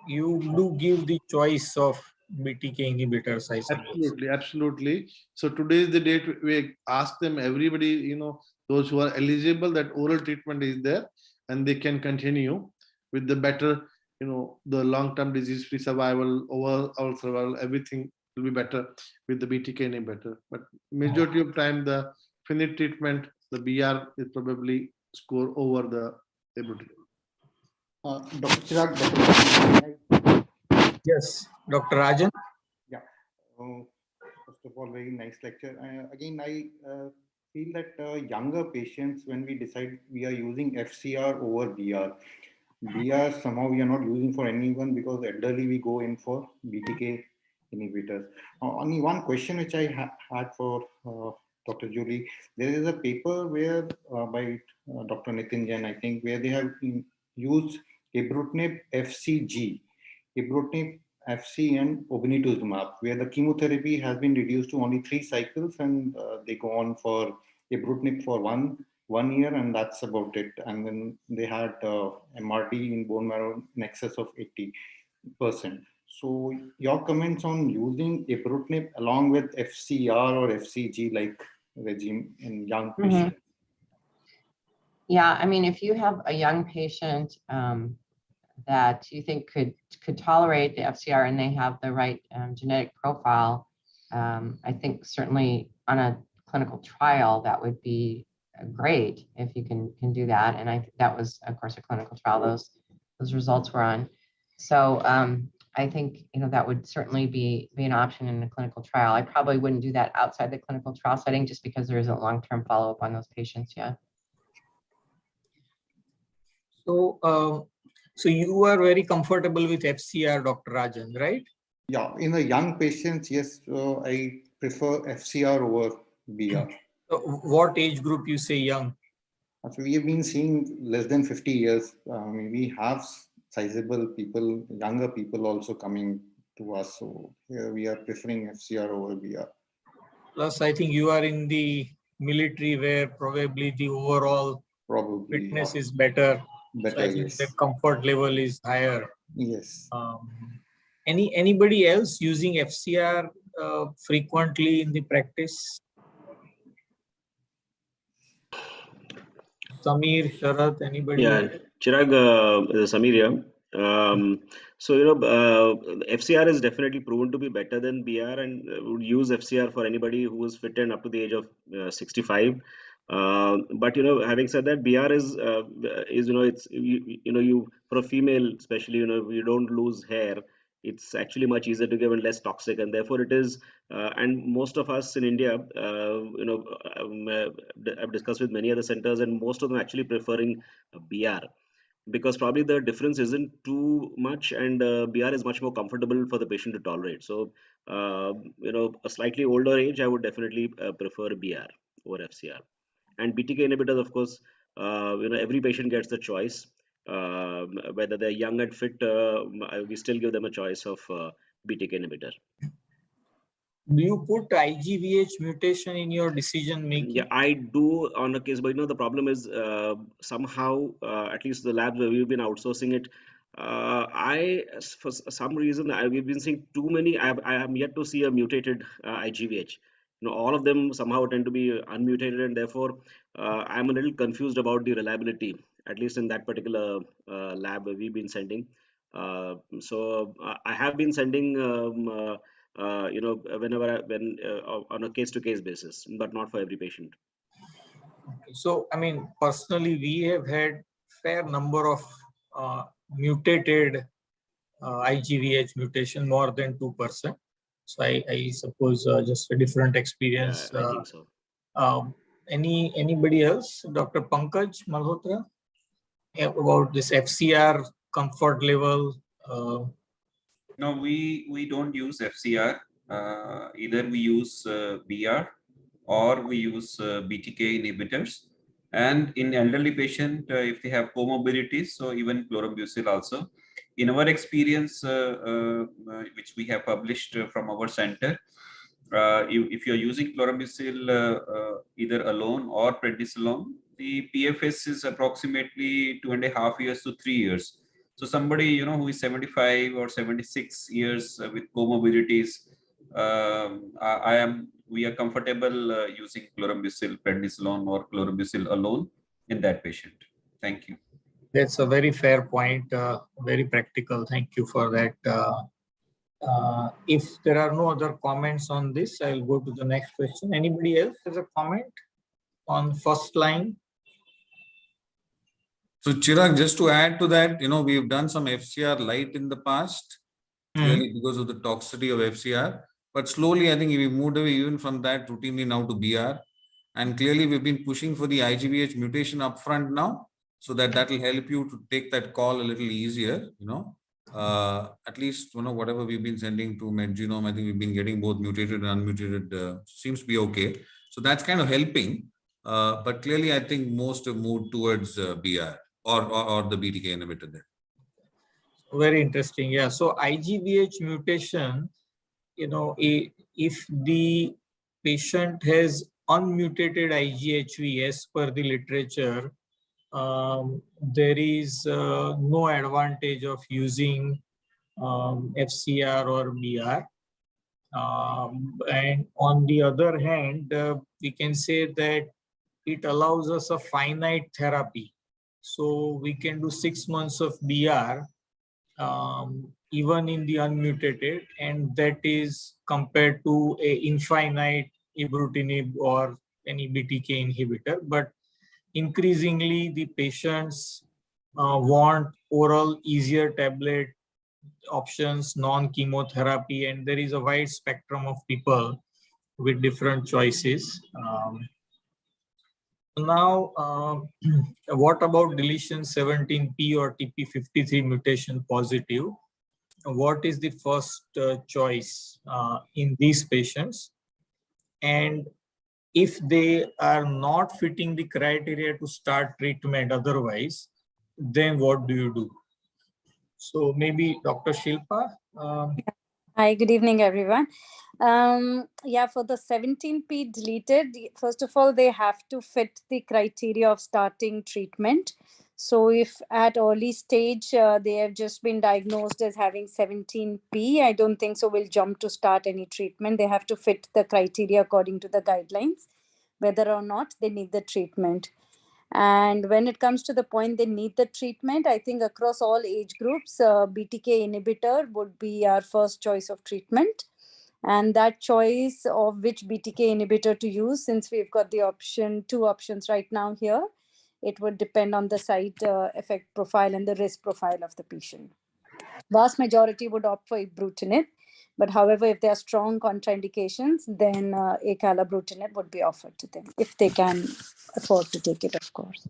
you do give the choice of BTK inhibitors, I suppose. Absolutely, absolutely. So today is the date we ask them, everybody, those who are eligible, that oral treatment is there and they can continue with the better, the long-term disease-free survival, overall survival, everything will be better with the BTK inhibitor. But majority of time, the finite treatment, the BR is probably score over the ibrutinib. Dr. Chirag, Yes, Dr. Rajan. Yeah. First of all, very nice lecture. Again, I feel that younger patients, when we decide we are using FCR over BR, BR somehow we are not using for anyone, because elderly we go in for BTK inhibitors. Only one question which I had for Dr. Julie. There is a paper where by Dr. Nitin Jain, I think, where they have used ibrutinib FCG, ibrutinib FC and obinutuzumab, where the chemotherapy has been reduced to only 3 cycles, and they go on for ibrutinib for one year, and that's about it. And then they had MRD in bone marrow in excess of 80%. So your comments on using ibrutinib along with FCR or FCG like regime in young patients? Yeah, I mean, if you have a young patient that you think could tolerate the FCR and they have the right genetic profile, I think certainly on a clinical trial that would be great if you can do that. And that was, of course, a clinical trial those results were on. So I think that would certainly be an option in a clinical trial. I probably wouldn't do that outside the clinical trial setting just because there isn't long-term follow-up on those patients yet. So, so you are very comfortable with FCR, Dr. Rajan, right? Yeah, in the young patients, yes, I prefer FCR over BR. So what age group you say young? So we have been seeing less than 50 years. We have sizable people, younger people also coming to us. So here we are preferring FCR over BR. Plus, I think you are in the military where probably the overall Probably fitness is better. So better. I think Yes. the comfort level is higher. Yes. Anybody else using FCR frequently in the practice? Samir, Sharath, anybody? Yeah, Chirag, Samir here. So, FCR is definitely proven to be better than BR, and would use FCR for anybody who is fit and up to the age of 65. But having said that, BR is it's you for a female especially, you don't lose hair. It's actually much easier to give and less toxic, and therefore it is. And most of us in India, I've discussed with many other centers, and most of them actually preferring BR, because probably the difference isn't too much, and BR is much more comfortable for the patient to tolerate. So, a slightly older age, I would definitely prefer BR over FCR. And BTK inhibitors, of course, every patient gets the choice. Whether they're young and fit, we still give them a choice of BTK inhibitor. Do you put IGVH mutation in your decision making? Yeah, I do on a case, but the problem is somehow, at least the labs where we've been outsourcing it, for some reason, we've been seeing too many. I am yet to see a mutated IGVH. All of them somehow tend to be unmutated, and therefore I'm a little confused about the reliability, at least in that particular lab where we've been sending. So I have been sending. On a case-to-case basis, but not for every patient. So, I mean, personally, we have had fair number of mutated IGVH mutation, more than 2%. So I suppose just a different experience. Yeah, I think so. Anybody else? Dr. Pankaj Malhotra, about this FCR comfort level? No, we don't use FCR. Either we use BR or we use BTK inhibitors. And in elderly patient, if they have comorbidities, so even chlorambucil also. In our experience, which we have published from our center, if you're using chlorambucil either alone or prednisolone, the PFS is approximately 2.5 years to 3 years. So somebody who is 75 or 76 years with comorbidities, we are comfortable using chlorambucil, prednisolone, or chlorambucil alone in that patient. Thank you. That's a very fair point. Very practical. Thank you for that. If there are no other comments on this, I'll go to the next question. Anybody else has a comment on first line? So Chirag, just to add to that, we've done some FCR light in the past, clearly because of the toxicity of FCR. But slowly, I think we moved away even from that routinely now to BR. And clearly, we've been pushing for the IGVH mutation upfront now, so that will help you to take that call a little easier, at least, whatever we've been sending to MedGenome, I think we've been getting both mutated and unmutated, seems to be okay. So that's kind of helping. But clearly, I think most have moved towards BR or the BTK inhibitor there. Very interesting. Yeah. So IGVH mutation, if the patient has unmutated IGHV as per the literature, there is no advantage of using FCR or BR. And on the other hand, we can say that it allows us a finite therapy. So we can do 6 months of BR even in the unmutated, and that is compared to a infinite ibrutinib or any BTK inhibitor. But increasingly, the patients want oral, easier tablet options, non-chemotherapy, and there is a wide spectrum of people with different choices. Now, what about deletion 17p or TP53 mutation positive? What is the first choice in these patients? And if they are not fitting the criteria to start treatment otherwise, then what do you do? So maybe Dr. Shilpa? Hi, good evening, everyone. Yeah, for the 17P deleted, first of all, they have to fit the criteria of starting treatment. So if at early stage they have just been diagnosed as having 17P, I don't think so we'll jump to start any treatment. They have to fit the criteria according to the guidelines, whether or not they need the treatment. And when it comes to the point they need the treatment, I think across all age groups, BTK inhibitor would be our first choice of treatment. And that choice of which BTK inhibitor to use, since we've got the two options right now here, it would depend on the side effect profile and the risk profile of the patient. Vast majority would opt for ibrutinib. But however, if there are strong contraindications, then acalabrutinib would be offered to them if they can afford to take it, of course.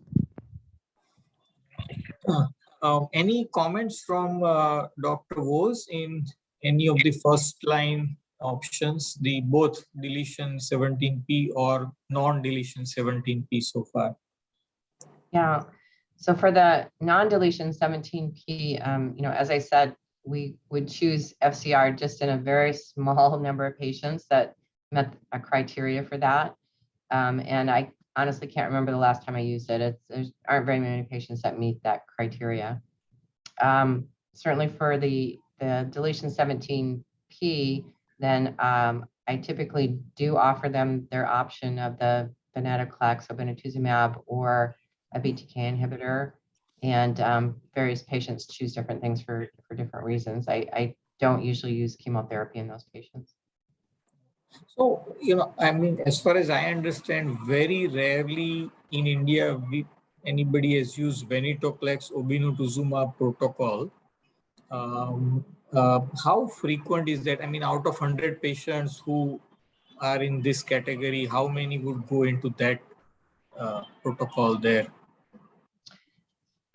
Any comments from Dr. Vose in any of the first line options, the both deletion 17P or non-deletion 17P so far? Yeah. So for the non-deletion 17P, as I said, we would choose FCR just in a very small number of patients that met a criteria for that. And I honestly can't remember the last time I used it. There aren't very many patients that meet that criteria. Certainly for the deletion 17P, then I typically do offer them their option of the venetoclax, obinutuzumab, or a BTK inhibitor. And various patients choose different things for different reasons. I don't usually use chemotherapy in those patients. So, I mean, as far as I understand, very rarely in India, anybody has used venetoclax obinutuzumab protocol. How frequent is that? I mean, out of 100 patients who are in this category, how many would go into that protocol there?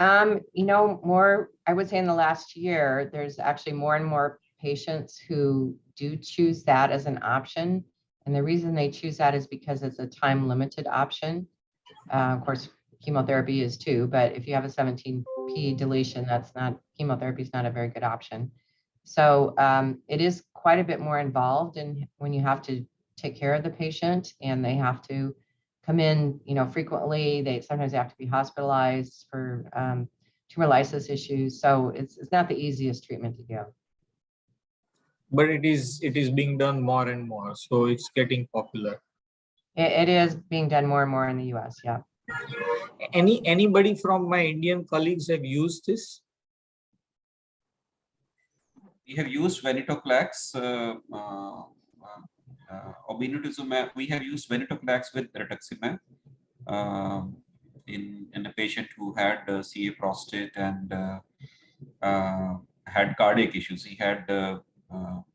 More, I would say in the last year, there's actually more and more patients who do choose that as an option. And the reason they choose that is because it's a time limited option. Of course, chemotherapy is too, but if you have a 17P deletion, chemotherapy is not a very good option. So it is quite a bit more involved in when you have to take care of the patient and they have to come in, frequently. They sometimes have to be hospitalized for tumor lysis issues. So it's not the easiest treatment to give. But it is being done more and more, so it's getting popular. It is being done more and more in the US. Yeah. Anybody from my Indian colleagues have used this? We have used venetoclax, obinutuzumab. We have used venetoclax with rituximab in a patient who had CA prostate and had cardiac issues. He had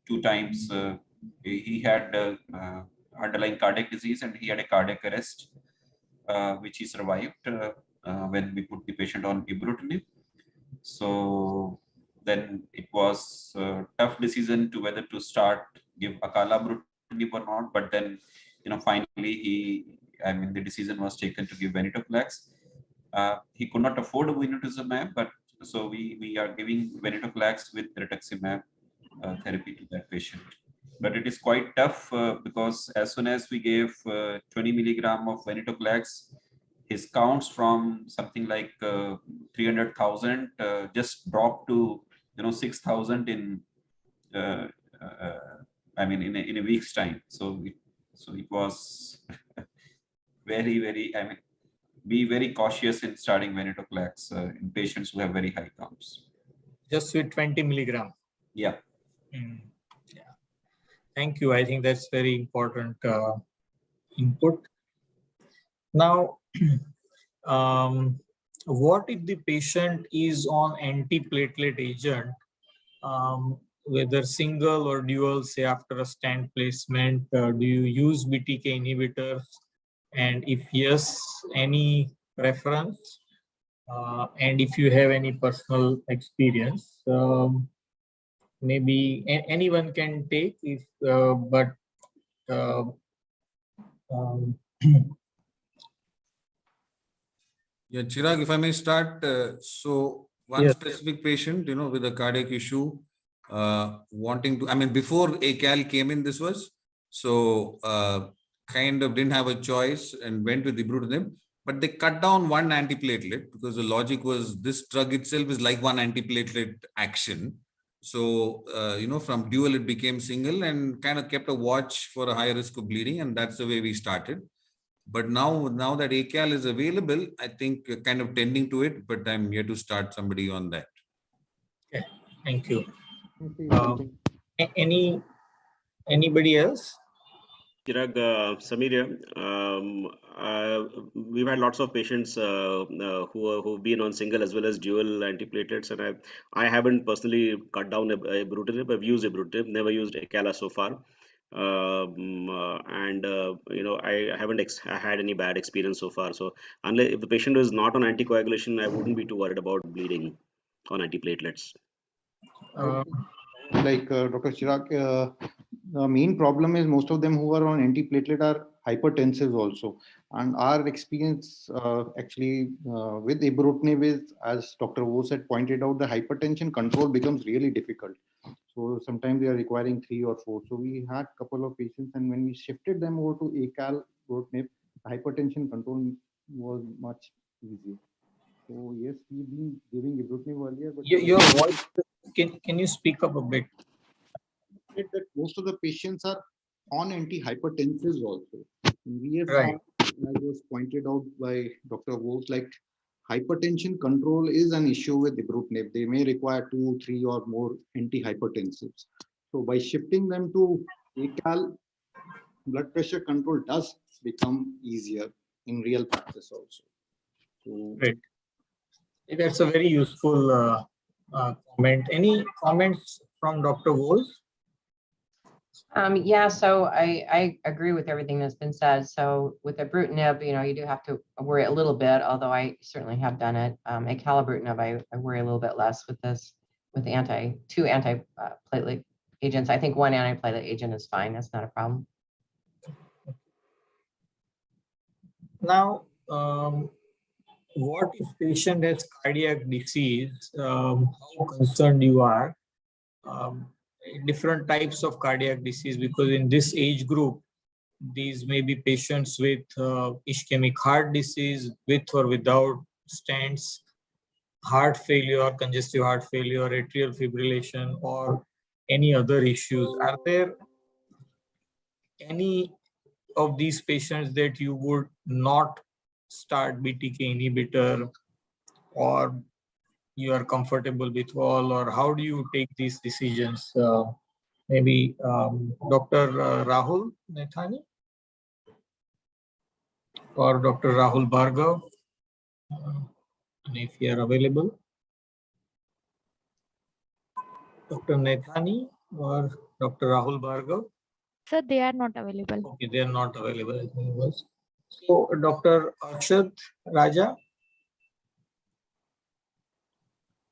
2 times. He had underlying cardiac disease and he had a cardiac arrest, which he survived when we put the patient on ibrutinib. So then it was a tough decision to whether to give acalabrutinib or not. But then, finally the decision was taken to give venetoclax. He could not afford obinutuzumab, but so we are giving venetoclax with rituximab therapy to that patient. But it is quite tough because as soon as we gave 20 milligram of venetoclax, his counts from something like 300,000 just dropped to 6,000 in in a week's time. So it was very, very. Be very cautious in starting venetoclax in patients who have very high counts. Just with 20 milligram. Yeah. Yeah. Thank you. I think that's very important input. Now, what if the patient is on antiplatelet agent, whether single or dual, say after a stent placement? Do you use BTK inhibitors? And if yes, any preference? And if you have any personal experience, maybe anyone can take, if but Yeah, Chirag, if I may start. So one Yes. specific patient, with a cardiac issue, wanting to, I mean, before ACAL came in, this was, so kind of didn't have a choice and went with ibrutinib, but they cut down one antiplatelet because the logic was this drug itself is like one antiplatelet action. So, from dual, it became single and kind of kept a watch for a higher risk of bleeding. And that's the way we started. But now that ACAL is available, I think kind of tending to it, but I'm here to start somebody on that. Okay, thank you. Anybody else? Chirag, Samir here. We've had lots of patients who've been on single as well as dual antiplatelets, and I haven't personally cut down ibrutinib. I've used ibrutinib, never used Acala so far. I haven't had any bad experience so far. So unless if the patient is not on anticoagulation, I wouldn't be too worried about bleeding on antiplatelets. Dr. Chirag, the main problem is most of them who are on antiplatelet are hypertensive also. And our experience with ibrutinib is, as Dr. Vos had pointed out, the hypertension control becomes really difficult. So sometimes they are requiring 3 or 4. So we had a couple of patients, and when we shifted them over to ACAL ibrutinib, hypertension control was much easier. So yes, we've been giving ibrutinib earlier, but Your voice, can you speak up a bit? That most of the patients are on antihypertensives also. We have Right. found, as was pointed out by Dr. Vos, like hypertension control is an issue with ibrutinib. They may require 2, 3 or more antihypertensives. So by shifting them to ACAL, blood pressure control does become easier in real practice also. So, Great. That's a very useful comment. Any comments from Dr. Vos? Yeah, so I agree with everything that's been said. So with ibrutinib, you do have to worry a little bit, although I certainly have done it. Acalabrutinib, I worry a little bit less with this, with the two antiplatelet agents. I think one antiplatelet agent is fine. That's not a problem. Now, what if patient has cardiac disease? How concerned you are? Different types of cardiac disease, because in this age group, these may be patients with ischemic heart disease, with or without stents, heart failure, congestive heart failure, atrial fibrillation, or any other issues. Are there any of these patients that you would not start BTK inhibitor, or you are comfortable with all, or how do you take these decisions? Maybe Dr. Rahul Nethani or Dr. Rahul Bhargav, and if you are available. Dr. Nethani or Dr. Rahul Bhargav? Sir, they are not available. Okay, they are not available. So, Dr. Arshad Raja?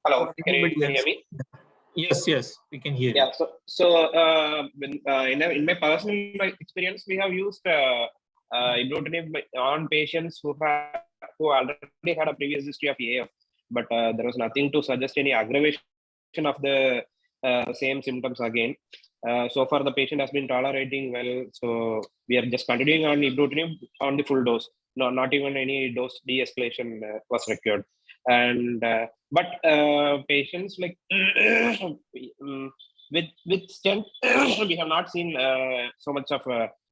Hello, can you hear me? Yes, we can hear you. Yeah, in my personal experience, we have used ibrutinib on patients who already had a previous history of AF, but there was nothing to suggest any aggravation of the same symptoms again. So far, the patient has been tolerating well, so we are just continuing on ibrutinib on the full dose. No, not even any dose de-escalation was required. And but patients like with stent, we have not seen so much of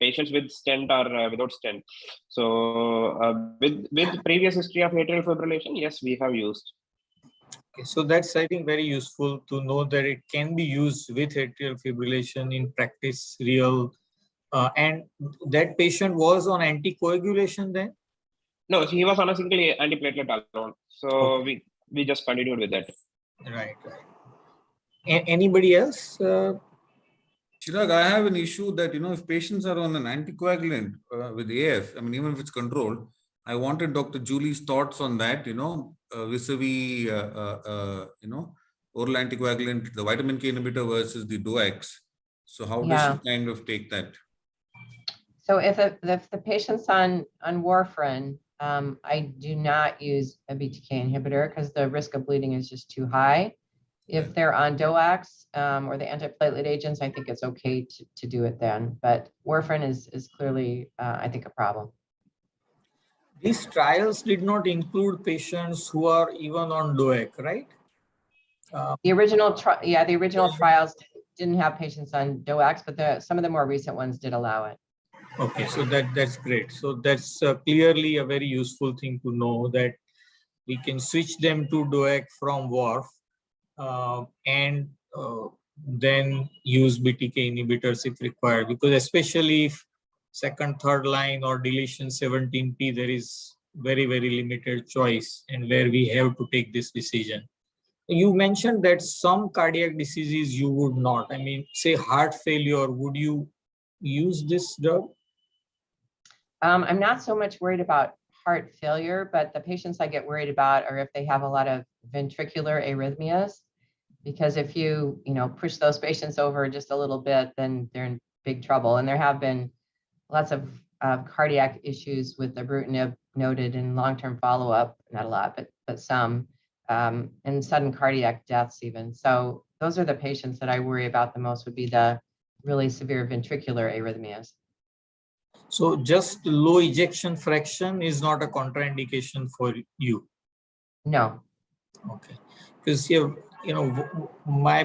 patients with stent or without stent. So with previous history of atrial fibrillation, yes, we have used. Okay, so that's, I think, very useful to know that it can be used with atrial fibrillation in practice, real. And that patient was on anticoagulation then? No, he was on a single antiplatelet alone. So okay. we just continued with that. Right. Anybody else? Chirag, I have an issue that, if patients are on an anticoagulant with AF, I mean, even if it's controlled, I wanted Dr. Julie's thoughts on that, vis-a-vis, oral anticoagulant, the vitamin K inhibitor versus the DOACs. So how does she kind of take that? So if the patient's on warfarin, I do not use a BTK inhibitor because the risk of bleeding is just too high. If they're on DOACs or the antiplatelet agents, I think it's okay to do it then. But warfarin is clearly, I think, a problem. These trials did not include patients who are even on DOAC, right? The original trials didn't have patients on DOACs, but some of the more recent ones did allow it. Okay, so that's great. So that's clearly a very useful thing to know, that we can switch them to DOAC from WARF and then use BTK inhibitors if required, because especially if second, third line or deletion 17p, there is very, very limited choice and where we have to take this decision. You mentioned that some cardiac diseases you would not. I mean, say heart failure, would you use this drug? I'm not so much worried about heart failure, but the patients I get worried about are if they have a lot of ventricular arrhythmias, because if you push those patients over just a little bit, then they're in big trouble. And there have been lots of cardiac issues with ibrutinib noted in long-term follow-up, not a lot, but some, and sudden cardiac deaths even. So those are the patients that I worry about the most, would be the really severe ventricular arrhythmias. So just low ejection fraction is not a contraindication for you? No. Okay. Because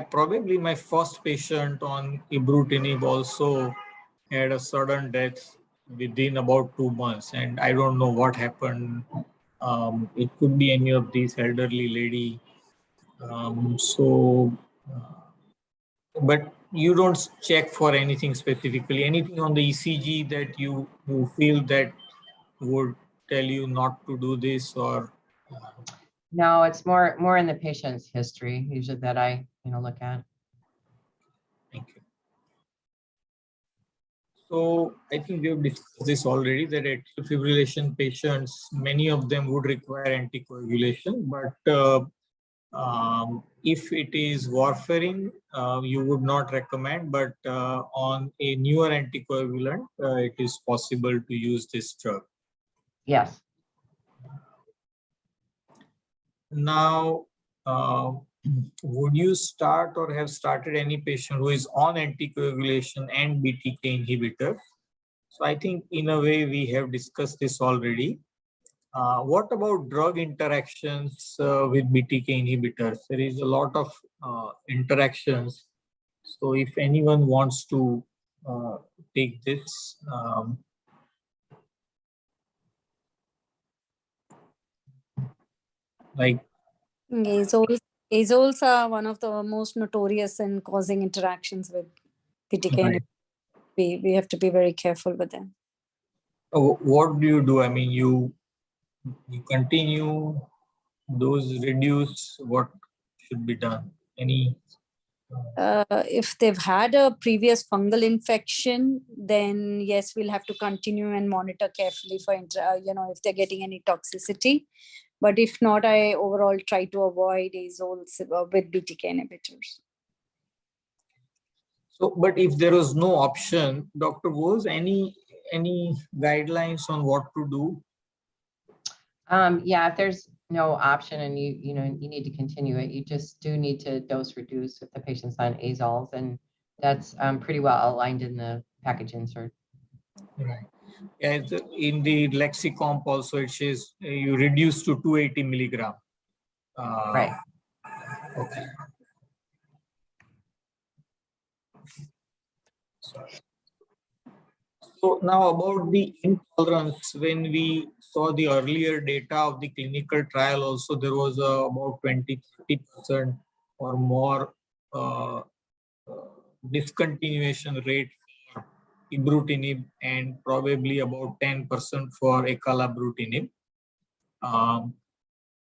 probably my first patient on ibrutinib also had a sudden death within about 2 months, and I don't know what happened. It could be any of these elderly lady. But you don't check for anything specifically, anything on the ECG that you feel that would tell you not to do this, or? No, it's more in the patient's history usually that I look at. Thank you. So I think we have discussed this already, that atrial fibrillation patients, many of them would require anticoagulation, but if it is warfarin, you would not recommend, but on a newer anticoagulant, it is possible to use this drug. Yes. Now, would you start or have started any patient who is on anticoagulation and BTK inhibitor? So I think in a way we have discussed this already. What about drug interactions with BTK inhibitors? There is a lot of interactions. So if anyone wants to take this, like Azoles are one of the most notorious in causing interactions with BTK. Right. We have to be very careful with them. What do you do? I mean, you continue, those reduce, what should be done? Any? If they've had a previous fungal infection, then yes, we'll have to continue and monitor carefully for, if they're getting any toxicity. But if not, I overall try to avoid azoles with BTK inhibitors. So, but if there was no option, Dr. Bose, any guidelines on what to do? Yeah, if there's no option and you need to continue it, you just do need to dose reduce if the patient's on azoles, and that's pretty well outlined in the package insert. Right. And in the lexicomp also it says you reduce to 280 milligram. Right. Okay. So now about the intolerance, when we saw the earlier data of the clinical trial also, there was about 20-30% or more discontinuation rate for ibrutinib and probably about 10% for acalabrutinib.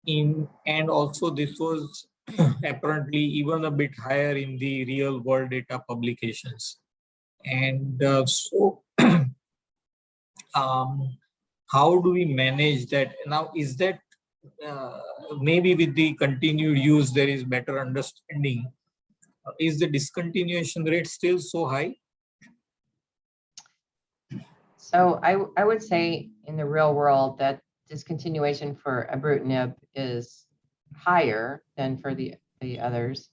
And also this was apparently even a bit higher in the real world data publications. And so how do we manage that? Now, is that maybe with the continued use, there is better understanding. Is the discontinuation rate still so high? So I would say in the real world that discontinuation for ibrutinib is higher than for the others.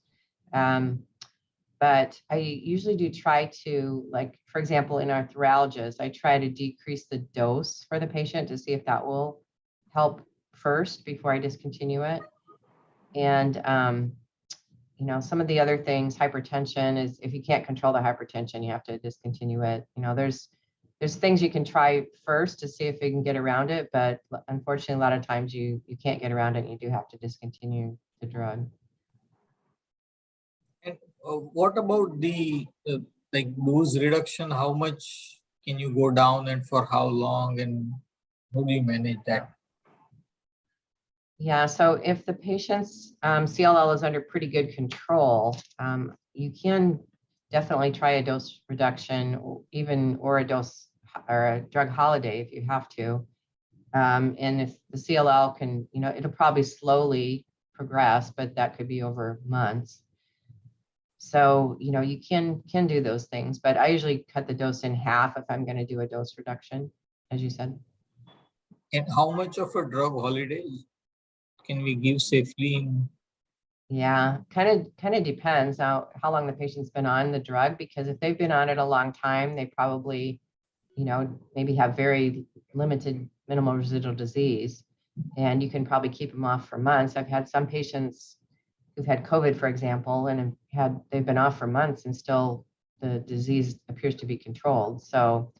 But I usually do try to, like, for example, in arthralgias, I try to decrease the dose for the patient to see if that will help first before I discontinue it. And, you know, some of the other things, hypertension is, if you can't control the hypertension, you have to discontinue it. You know, there's things you can try first to see if you can get around it, but unfortunately, a lot of times you can't get around it and you do have to discontinue the drug. And what about the like dose reduction? How much can you go down and for how long, and how do you manage that? Yeah, so if the patient's CLL is under pretty good control, you can definitely try a dose reduction, or a dose or a drug holiday if you have to. And if the CLL can, you know, it'll probably slowly progress, but that could be over months. So, you know, you can do those things, but I usually cut the dose in half if I'm going to do a dose reduction, as you said. And how much of a drug holiday can we give safely? Yeah, kind of depends how long the patient's been on the drug, because if they've been on it a long time, they probably, you know, maybe have very limited minimal residual disease, and you can probably keep them off for months. I've had some patients who've had COVID, for example, and they've been off for months and still the disease appears to be controlled. So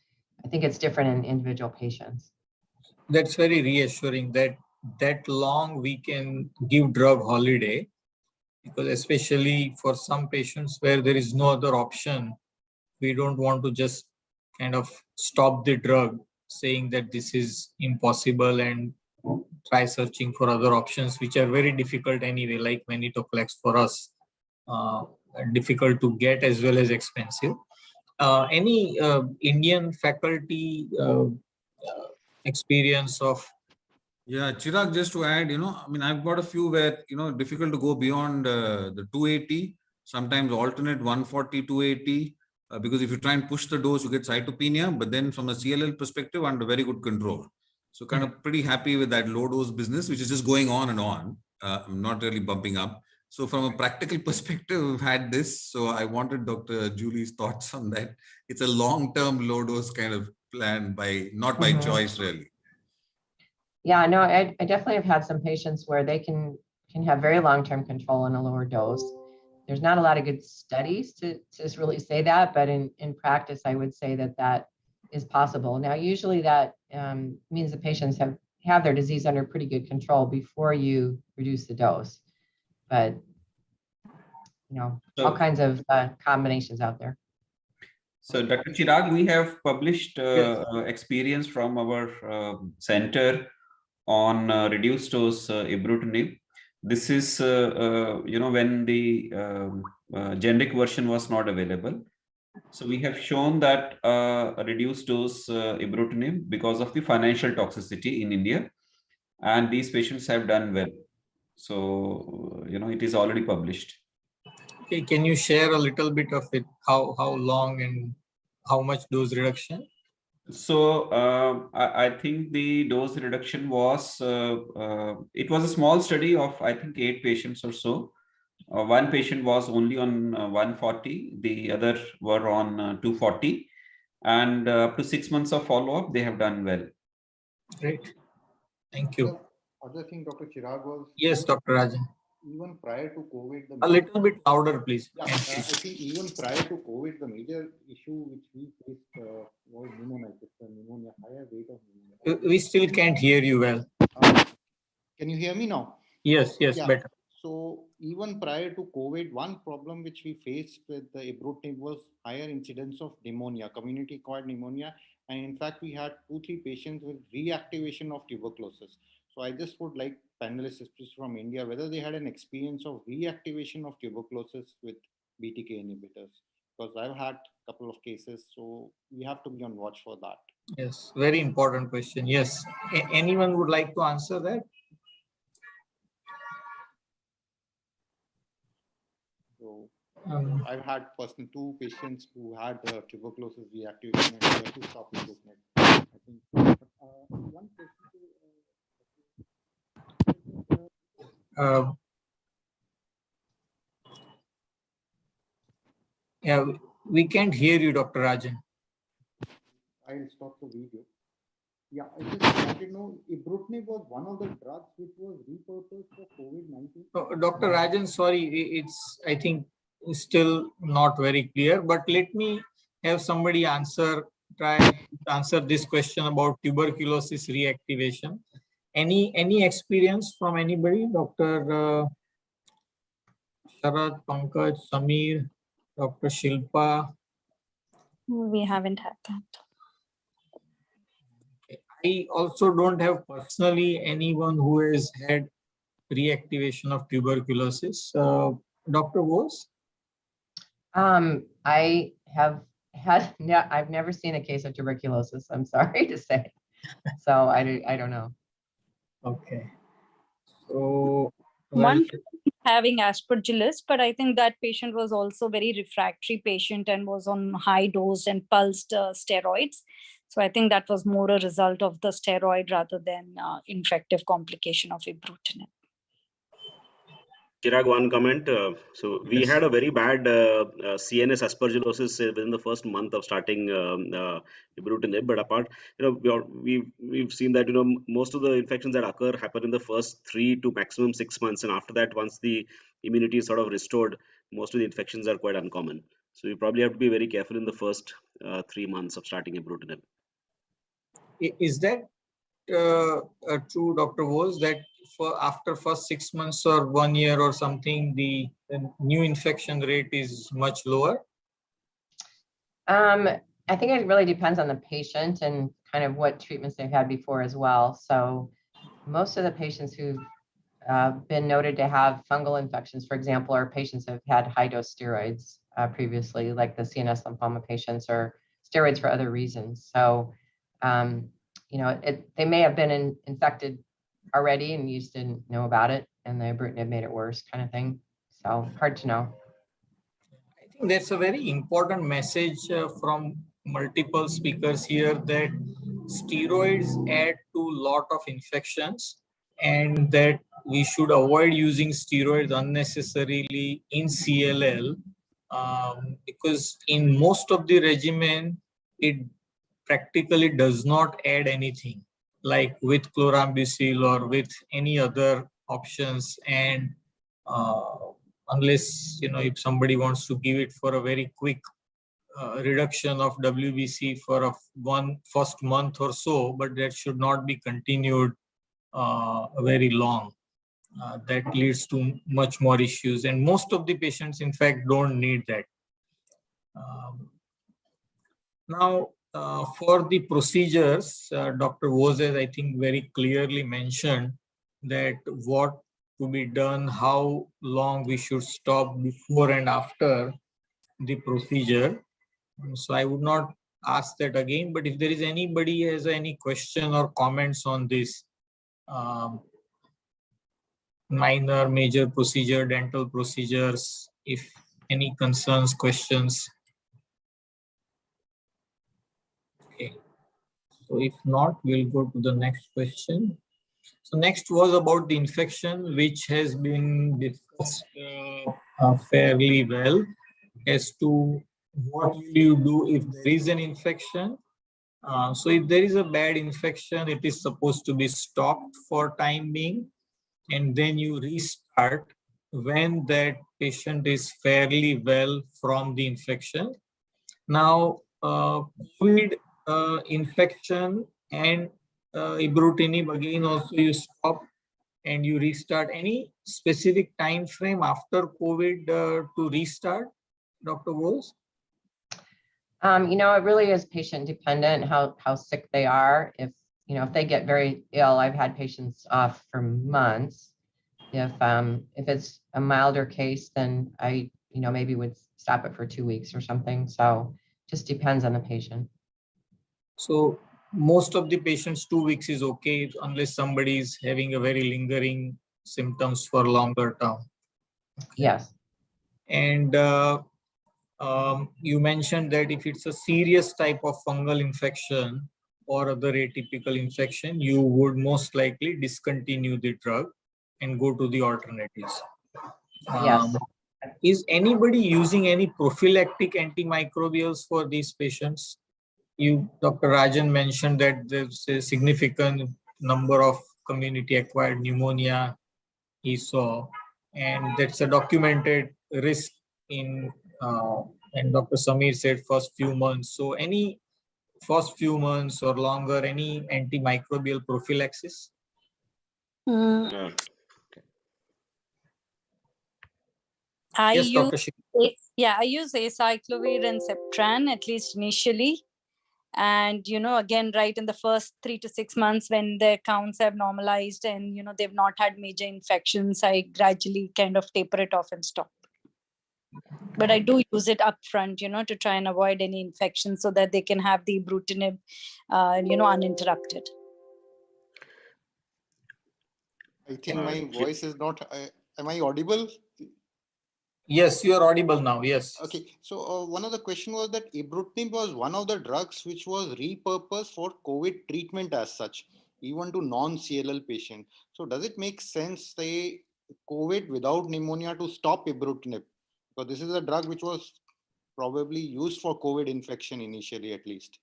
I think it's different in individual patients. That's very reassuring that long we can give drug holiday, because especially for some patients where there is no other option, we don't want to just kind of stop the drug saying that this is impossible and try searching for other options, which are very difficult anyway, like venetoclax for us, difficult to get as well as expensive. Any Indian faculty experience of? Yeah, Chirag, just to add, you know, I mean, I've got a few where, you know, difficult to go beyond the 280, sometimes alternate 140, 280, because if you try and push the dose, you get cytopenia, but then from a CLL perspective, under very good control. So kind of pretty happy with that low dose business, which is just going on and on, not really bumping up. So from a practical perspective, we've had this. So I wanted Dr. Julie's thoughts on that. It's a long-term low dose kind of plan not by choice, really. Yeah, no, I definitely have had some patients where they can have very long-term control in a lower dose. There's not a lot of good studies to really say that, but in practice, I would say that is possible. Now, usually that means the patients have their disease under pretty good control before you reduce the dose. But, you know, all kinds of combinations out there. So, Dr. Chirag, we have published experience from our center on reduced dose ibrutinib. This is, you know, when the generic version was not available. So we have shown that a reduced dose ibrutinib because of the financial toxicity in India, and these patients have done well. So, you know, it is already published. Okay, can you share a little bit of it? How long and how much dose reduction? So I think the dose reduction was, it was a small study of, I think, 8 patients or so. One patient was only on 140, the other were on 240, and up to 6 months of follow-up, they have done well. Great, thank you. Other thing, Dr. Chirag, was... Yes, Dr. Rajan. Even prior to COVID, a little bit louder, please. Yeah, I think even prior to COVID, the major issue which we faced was pneumonitis, pneumonia, higher rate of pneumonia. We still can't hear you well. Can you hear me now? Yes, yeah. Better. So even prior to COVID, one problem which we faced with the ibrutinib was higher incidence of pneumonia, community-acquired pneumonia, and in fact we had 2-3 patients with reactivation of tuberculosis. So I just would like panelists, especially from India, whether they had an experience of reactivation of tuberculosis with BTK inhibitors, because I've had a couple of cases, so we have to be on watch for that. Yes, very important question. Yes, anyone would like to answer that? So I've had 2 patients who had tuberculosis reactivation and had to stop ibrutinib. I think one question. Yeah, we can't hear you, Dr. Rajan. I'll stop the video. Yeah, I just wanted to know, ibrutinib was one of the drugs which was repurposed for COVID-19. Dr. Rajan, sorry, it's, I think, still not very clear, but let me have somebody try to answer this question about tuberculosis reactivation. Any experience from anybody, Dr. Sharad, Pankaj, Samir, Dr. Shilpa? We haven't had that. I also don't have personally anyone who has had reactivation of tuberculosis. Dr. Bose? I have had, yeah, I've never seen a case of tuberculosis. I'm sorry to say. So I don't know. Okay. So, One having aspergillus, but I think that patient was also very refractory patient and was on high dose and pulsed steroids. So I think that was more a result of the steroid rather than infective complication of ibrutinib. Chirag, one comment. So we Yes. had a very bad CNS aspergillosis within the first month of starting ibrutinib. But apart, we've seen that most of the infections that occur happen in the first 3 to maximum 6 months, and after that, once the immunity is sort of restored, most of the infections are quite uncommon. So you probably have to be very careful in the first 3 months of starting ibrutinib. Is that true, Dr. Bose, that for after first 6 months or 1 year or something, the new infection rate is much lower? I think it really depends on the patient and kind of what treatments they've had before as well. So most of the patients who've been noted to have fungal infections, for example, are patients who have had high dose steroids previously, like the CNS lymphoma patients, or steroids for other reasons. So, they may have been infected already and you just didn't know about it, and the ibrutinib made it worse, kind of thing. So hard to know. I think that's a very important message from multiple speakers here, that steroids add to a lot of infections, and that we should avoid using steroids unnecessarily in CLL, because in most of the regimen, it practically does not add anything, like with chlorambucil or with any other options. And unless, if somebody wants to give it for a very quick reduction of WBC for one first month or so, but that should not be continued very long. That leads to much more issues, and most of the patients, in fact, don't need that. Now, for the procedures, Dr. Vose has, I think, very clearly mentioned that what to be done, how long we should stop before and after the procedure. So I would not ask that again, but if there is anybody has any question or comments on this minor, major procedure, dental procedures, if any concerns, questions. Okay. So if not, we'll go to the next question. So next was about the infection, which has been discussed fairly well as to what will you do if there is an infection. So if there is a bad infection, it is supposed to be stopped for time being, and then you restart when that patient is fairly well from the infection. Now, COVID infection and ibrutinib, again, also you stop and you restart. Any specific time frame after COVID to restart, Dr. Bose? It really is patient dependent how sick they are. If they get very ill, I've had patients off for months. If it's a milder case, then I maybe would stop it for 2 weeks or something. So just depends on the patient. So most of the patients 2 weeks is okay, unless somebody is having a very lingering symptoms for longer term. Okay. Yes. And you mentioned that if it's a serious type of fungal infection or other atypical infection, you would most likely discontinue the drug and go to the alternatives. Yes. Is anybody using any prophylactic antimicrobials for these patients? Dr. Rajan mentioned that there's a significant number of community-acquired pneumonia he saw, and that's a documented risk in, and Dr. Samir said first few months. So any first few months or longer, any antimicrobial prophylaxis? Mm, Uh, I Yes, use Dr. Shri. I use acyclovir and Septran at least initially. And, again, right in the first 3 to 6 months when their counts have normalized and, they've not had major infections, I gradually kind of taper it off and stop. But I do use it upfront, to try and avoid any infection so that they can have the ibrutinib, uninterrupted. I think my voice is not. Am I audible? Yes, you are audible now. Yes. Okay. So one of the question was that ibrutinib was one of the drugs which was repurposed for COVID treatment as such, even to non-CLL patient. So does it make sense, say, COVID without pneumonia to stop ibrutinib? Because this is a drug which was probably used for COVID infection initially, at least.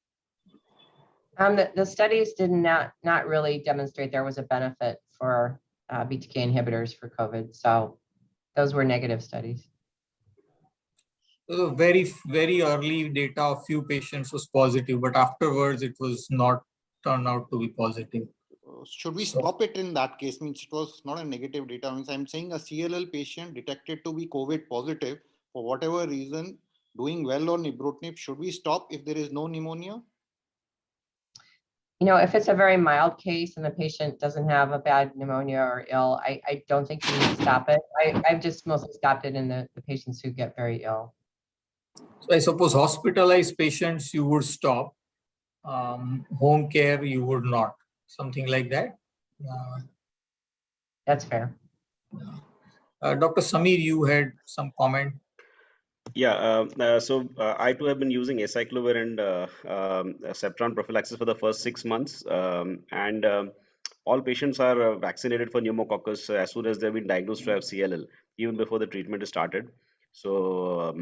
The studies did not really demonstrate there was a benefit for BTK inhibitors for COVID. So those were negative studies. Very, very early data of few patients was positive, but afterwards it was not turned out to be positive. Should we stop it in that case? Means it was not a negative data. Means I'm saying a CLL patient detected to be COVID positive for whatever reason, doing well on ibrutinib. Should we stop if there is no pneumonia? If it's a very mild case and the patient doesn't have a bad pneumonia or ill, I don't think you need to stop it. I've just mostly stopped it in the patients who get very ill. So I suppose hospitalized patients you would stop, home care you would not, something like that. That's fair. Dr. Samir, you had some comment. Yeah, I too have been using acyclovir and Septran prophylaxis for the first 6 months, and all patients are vaccinated for pneumococcus as soon as they've been diagnosed to have CLL, even before the treatment is started. So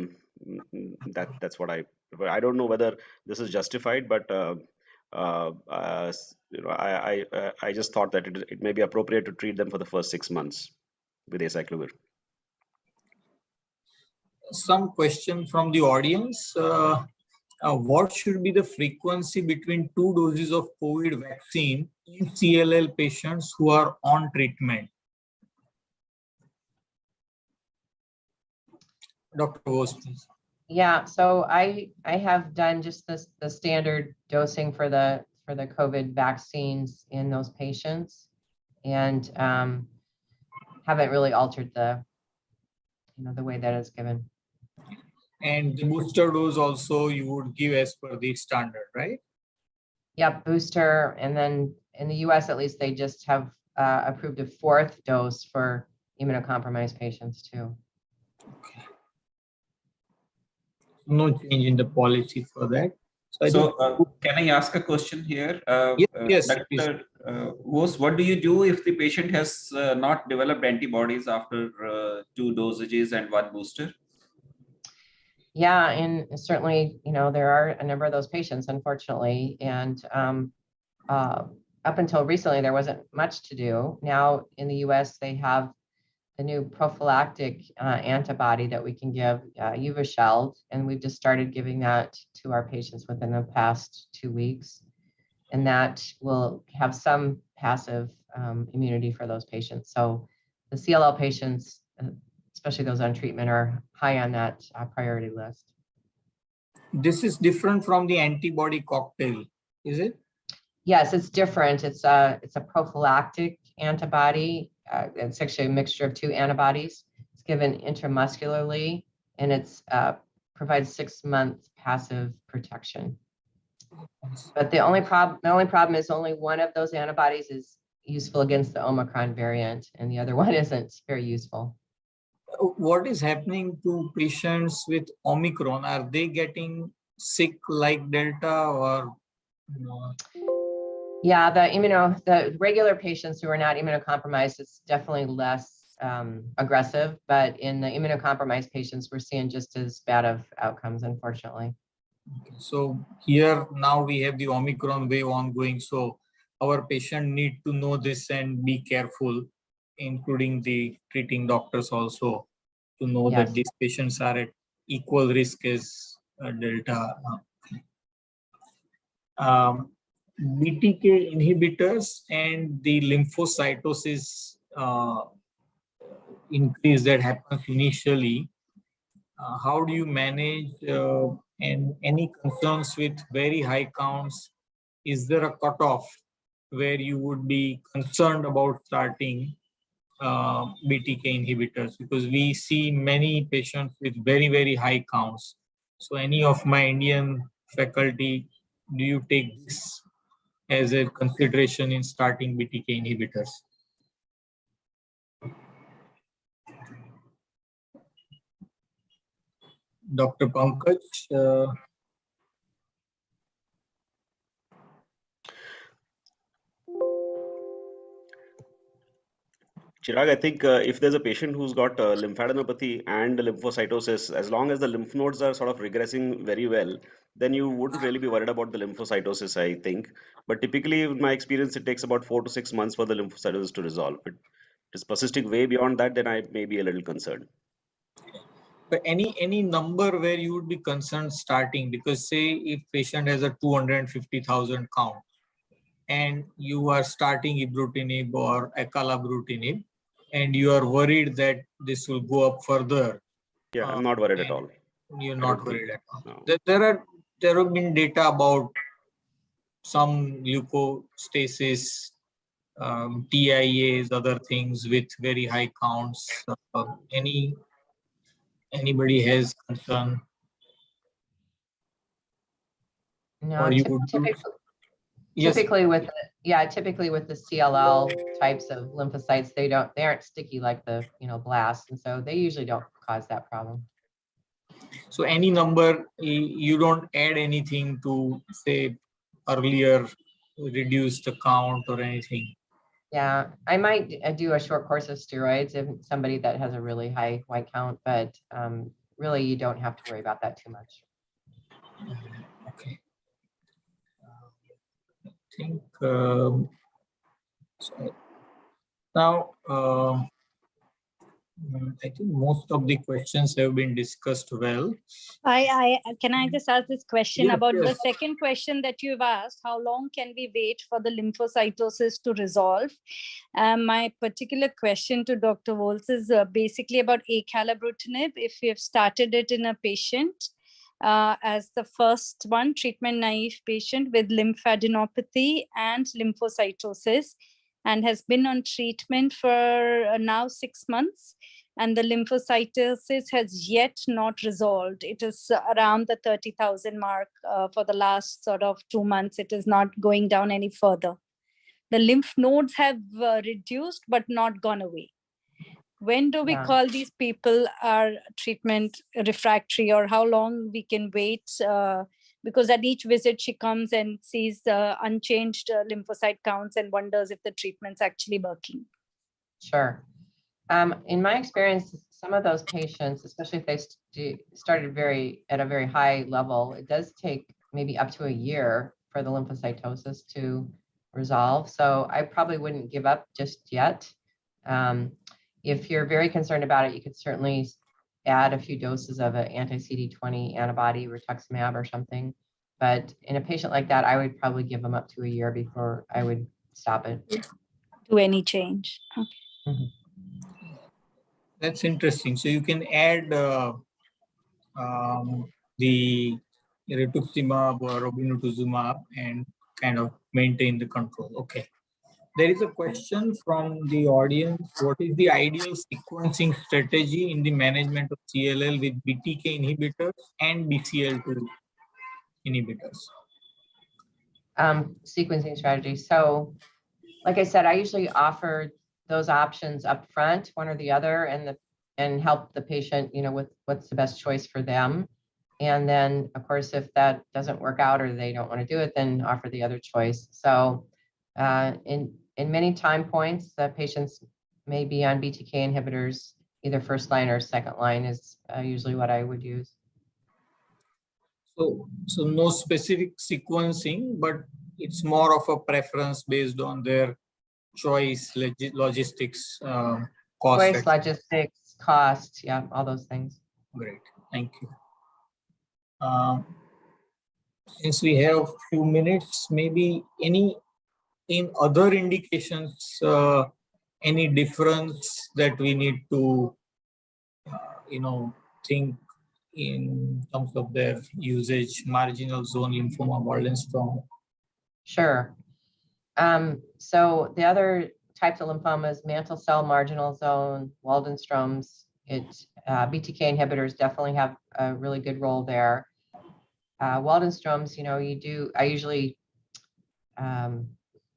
that's what I prefer. I don't know whether this is justified, but I just thought that it may be appropriate to treat them for the first 6 months with acyclovir. Some question from the audience. What should be the frequency between 2 doses of COVID vaccine in CLL patients who are on treatment? Dr. Bose, please. Yeah, so I have done just the standard dosing for the COVID vaccines in those patients, and haven't really altered the way that it's given. And the booster dose also you would give as per the standard, right? Yeah, booster, and then in the US at least they just have approved a 4th dose for immunocompromised patients too. Okay. No change in the policy for that. Can I ask a question here? Yes, Dr. Bose, what do you do if the patient has not developed antibodies after 2 dosages and 1 booster? Yeah, and certainly, there are a number of those patients, unfortunately, and up until recently, there wasn't much to do. Now in the US, they have the new prophylactic antibody that we can give, Evusheld, and we've just started giving that to our patients within the past 2 weeks. And that will have some passive immunity for those patients. So the CLL patients, especially those on treatment, are high on that priority list. This is different from the antibody cocktail, is it? Yes, it's different. It's a prophylactic antibody. It's actually a mixture of 2 antibodies. It's given intramuscularly, and it's provides 6-month passive protection. But the only problem is only one of those antibodies is useful against the Omicron variant, and the other one isn't very useful. What is happening to patients with Omicron? Are they getting sick like Delta or no? Yeah, the regular patients who are not immunocompromised, it's definitely less aggressive, but in the immunocompromised patients, we're seeing just as bad of outcomes, unfortunately. So here now we have the Omicron wave ongoing. So our patient need to know this and be careful, including the treating doctors also, to know Yes. that these patients are at equal risk as Delta. BTK inhibitors and the lymphocytosis increase that happens initially. How do you manage and any concerns with very high counts? Is there a cutoff where you would be concerned about starting BTK inhibitors? Because we see many patients with very, very high counts. So any of my Indian faculty, do you take this as a consideration in starting BTK inhibitors? Dr. Pankaj, Chirag, I think if there's a patient who's got lymphadenopathy and lymphocytosis, as long as the lymph nodes are sort of regressing very well, then you wouldn't really be worried about the lymphocytosis, I think. But typically, in my experience, it takes about 4 to 6 months for the lymphocytosis to resolve. If it is persisting way beyond that, then I may be a little concerned. but any number where you would be concerned starting, because say if patient has a 250,000 count and you are starting ibrutinib or acalabrutinib and you are worried that this will go up further. Yeah, I'm not worried at all. You're I not don't worried think- at all. no. There have been data about some leukostasis, TIAs, other things with very high counts. Anybody has concern? No, Or you would do? typically, Yes. typically with the CLL types of lymphocytes, they aren't sticky like the blasts, and so they usually don't cause that problem. So any number, you don't add anything to say earlier reduce the count or anything. Yeah, I might do a short course of steroids if somebody that has a really high white count, but really you don't have to worry about that too much. Okay. I think so now I think most of the questions have been discussed well. I can I just ask this question Yes, about yes. the second question that you've asked? How long can we wait for the lymphocytosis to resolve? My particular question to Dr. Wolz is basically about acalabrutinib. If we have started it in a patient as the first one, treatment naive patient with lymphadenopathy and lymphocytosis, and has been on treatment for now 6 months, and the lymphocytosis has yet not resolved. It is around the 30,000 mark for the last sort of 2 months. It is not going down any further. The lymph nodes have reduced but not gone away. When do we call these people are treatment refractory, or how long we can wait? Because at each visit she comes and sees unchanged lymphocyte counts and wonders if the treatment's actually working. Sure. In my experience, some of those patients, especially if they started at a very high level, it does take maybe up to a year for the lymphocytosis to resolve. So I probably wouldn't give up just yet. If you're very concerned about it, you could certainly add a few doses of an anti-CD20 antibody, rituximab or something. But in a patient like that, I would probably give them up to a year before I would stop it. Do any change? Okay. Mhm. That's interesting. So you can add the rituximab or obinutuzumab and kind of maintain the control. Okay. There is a question from the audience. What is the ideal sequencing strategy in the management of CLL with BTK inhibitors and BCL2 inhibitors? Sequencing strategy. So, like I said, I usually offer those options up front, one or the other, and help the patient, with what's the best choice for them. And then, of course, if that doesn't work out or they don't want to do it, then offer the other choice. So, in many time points, the patients maybe on BTK inhibitors, either first line or second line is usually what I would use. So no specific sequencing, but it's more of a preference based on their choice, logistics, cost. Choice, logistics, cost, yeah, all those things. Great, thank you. Since we have a few minutes, maybe any in other indications, any difference that we need to, think in terms of their usage, marginal zone lymphoma, Waldenstrom? Sure. So the other types of lymphomas, mantle cell, marginal zone, Waldenstrom's, BTK inhibitors definitely have a really good role there. Waldenstrom's, I usually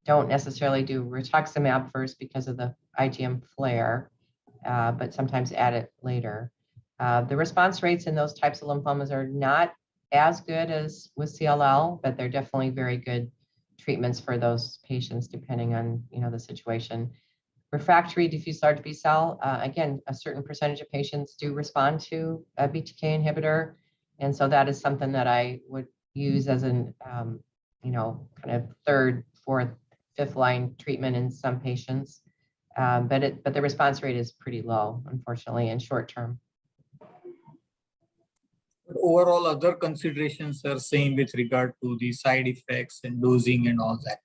don't necessarily do rituximab first because of the IgM flare, but sometimes add it later. The response rates in those types of lymphomas are not as good as with CLL, but they're definitely very good treatments for those patients depending on the situation. Refractory diffuse large B-cell, again, a certain percentage of patients do respond to a BTK inhibitor, and so that is something that I would use as an kind of third, fourth, fifth line treatment in some patients, but the response rate is pretty low, unfortunately, in short term. Overall, other considerations are same with regard to the side effects and dosing and all that.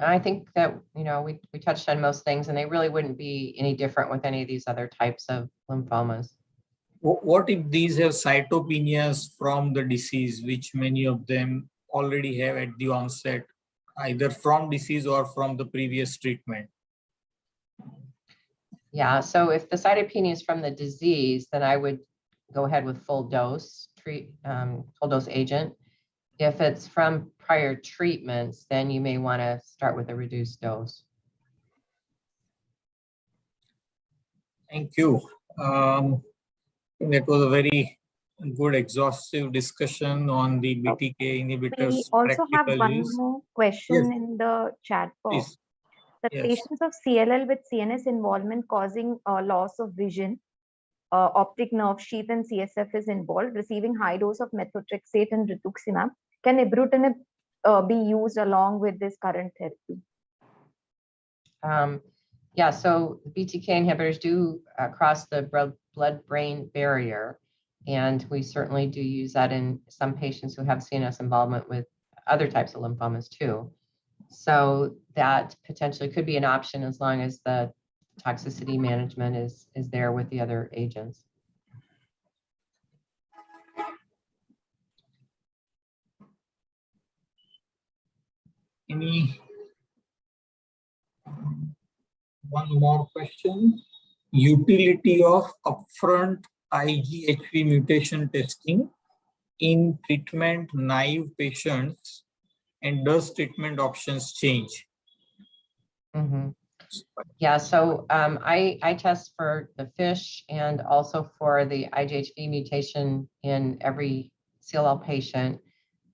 I think that, we touched on most things, and they really wouldn't be any different with any of these other types of lymphomas. What if these have cytopenias from the disease, which many of them already have at the onset, either from disease or from the previous treatment? Yeah, so if the cytopenia is from the disease, then I would go ahead with full dose agent. If it's from prior treatments, then you may want to start with a reduced dose. Thank you. That was a very good, exhaustive discussion on the BTK inhibitors. We also have one use. more question Yes. in the chat box. Please. That Yes. patients of CLL with CNS involvement causing loss of vision, optic nerve sheath and CSF is involved, receiving high dose of methotrexate and rituximab. Can ibrutinib be used along with this current therapy? Yeah, so BTK inhibitors do cross the blood-brain barrier, and we certainly do use that in some patients who have CNS involvement with other types of lymphomas too. So that potentially could be an option as long as the toxicity management is there with the other agents. One more question. Utility of upfront IGHV mutation testing in treatment naive patients, and does treatment options change? Mm-hmm. Yeah, so I test for the FISH and also for the IGHV mutation in every CLL patient.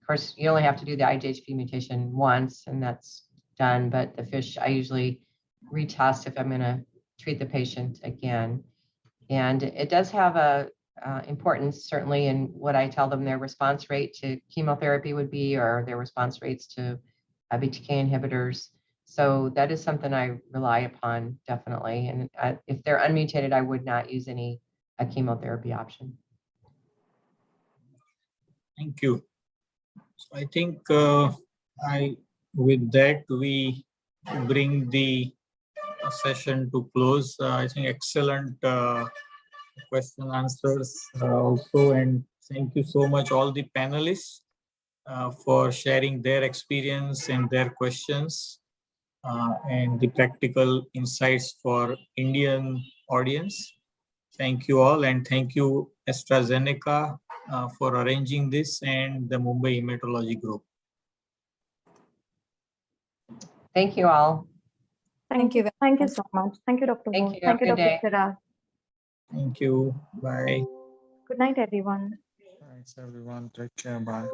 Of course, you only have to do the IGHV mutation once, and that's done. But the FISH, I usually retest if I'm going to treat the patient again. And it does have a importance, certainly, in what I tell them their response rate to chemotherapy would be, or their response rates to BTK inhibitors. So that is something I rely upon, definitely. And if they're unmutated, I would not use any chemotherapy option. Thank you. So I think with that, we bring the session to close. I think excellent question answers also, and thank you so much all the panelists for sharing their experience and their questions and the practical insights for Indian audience. Thank you all, and thank you AstraZeneca for arranging this, and the Mumbai Hematology Group. Thank you all. Thank you. Thank you so much. Thank you, Dr. Thank Moore. you. Thank you, Good Dr. day. Chirag. Thank you. Bye. Good night, everyone. Thanks, everyone. Take care. Bye.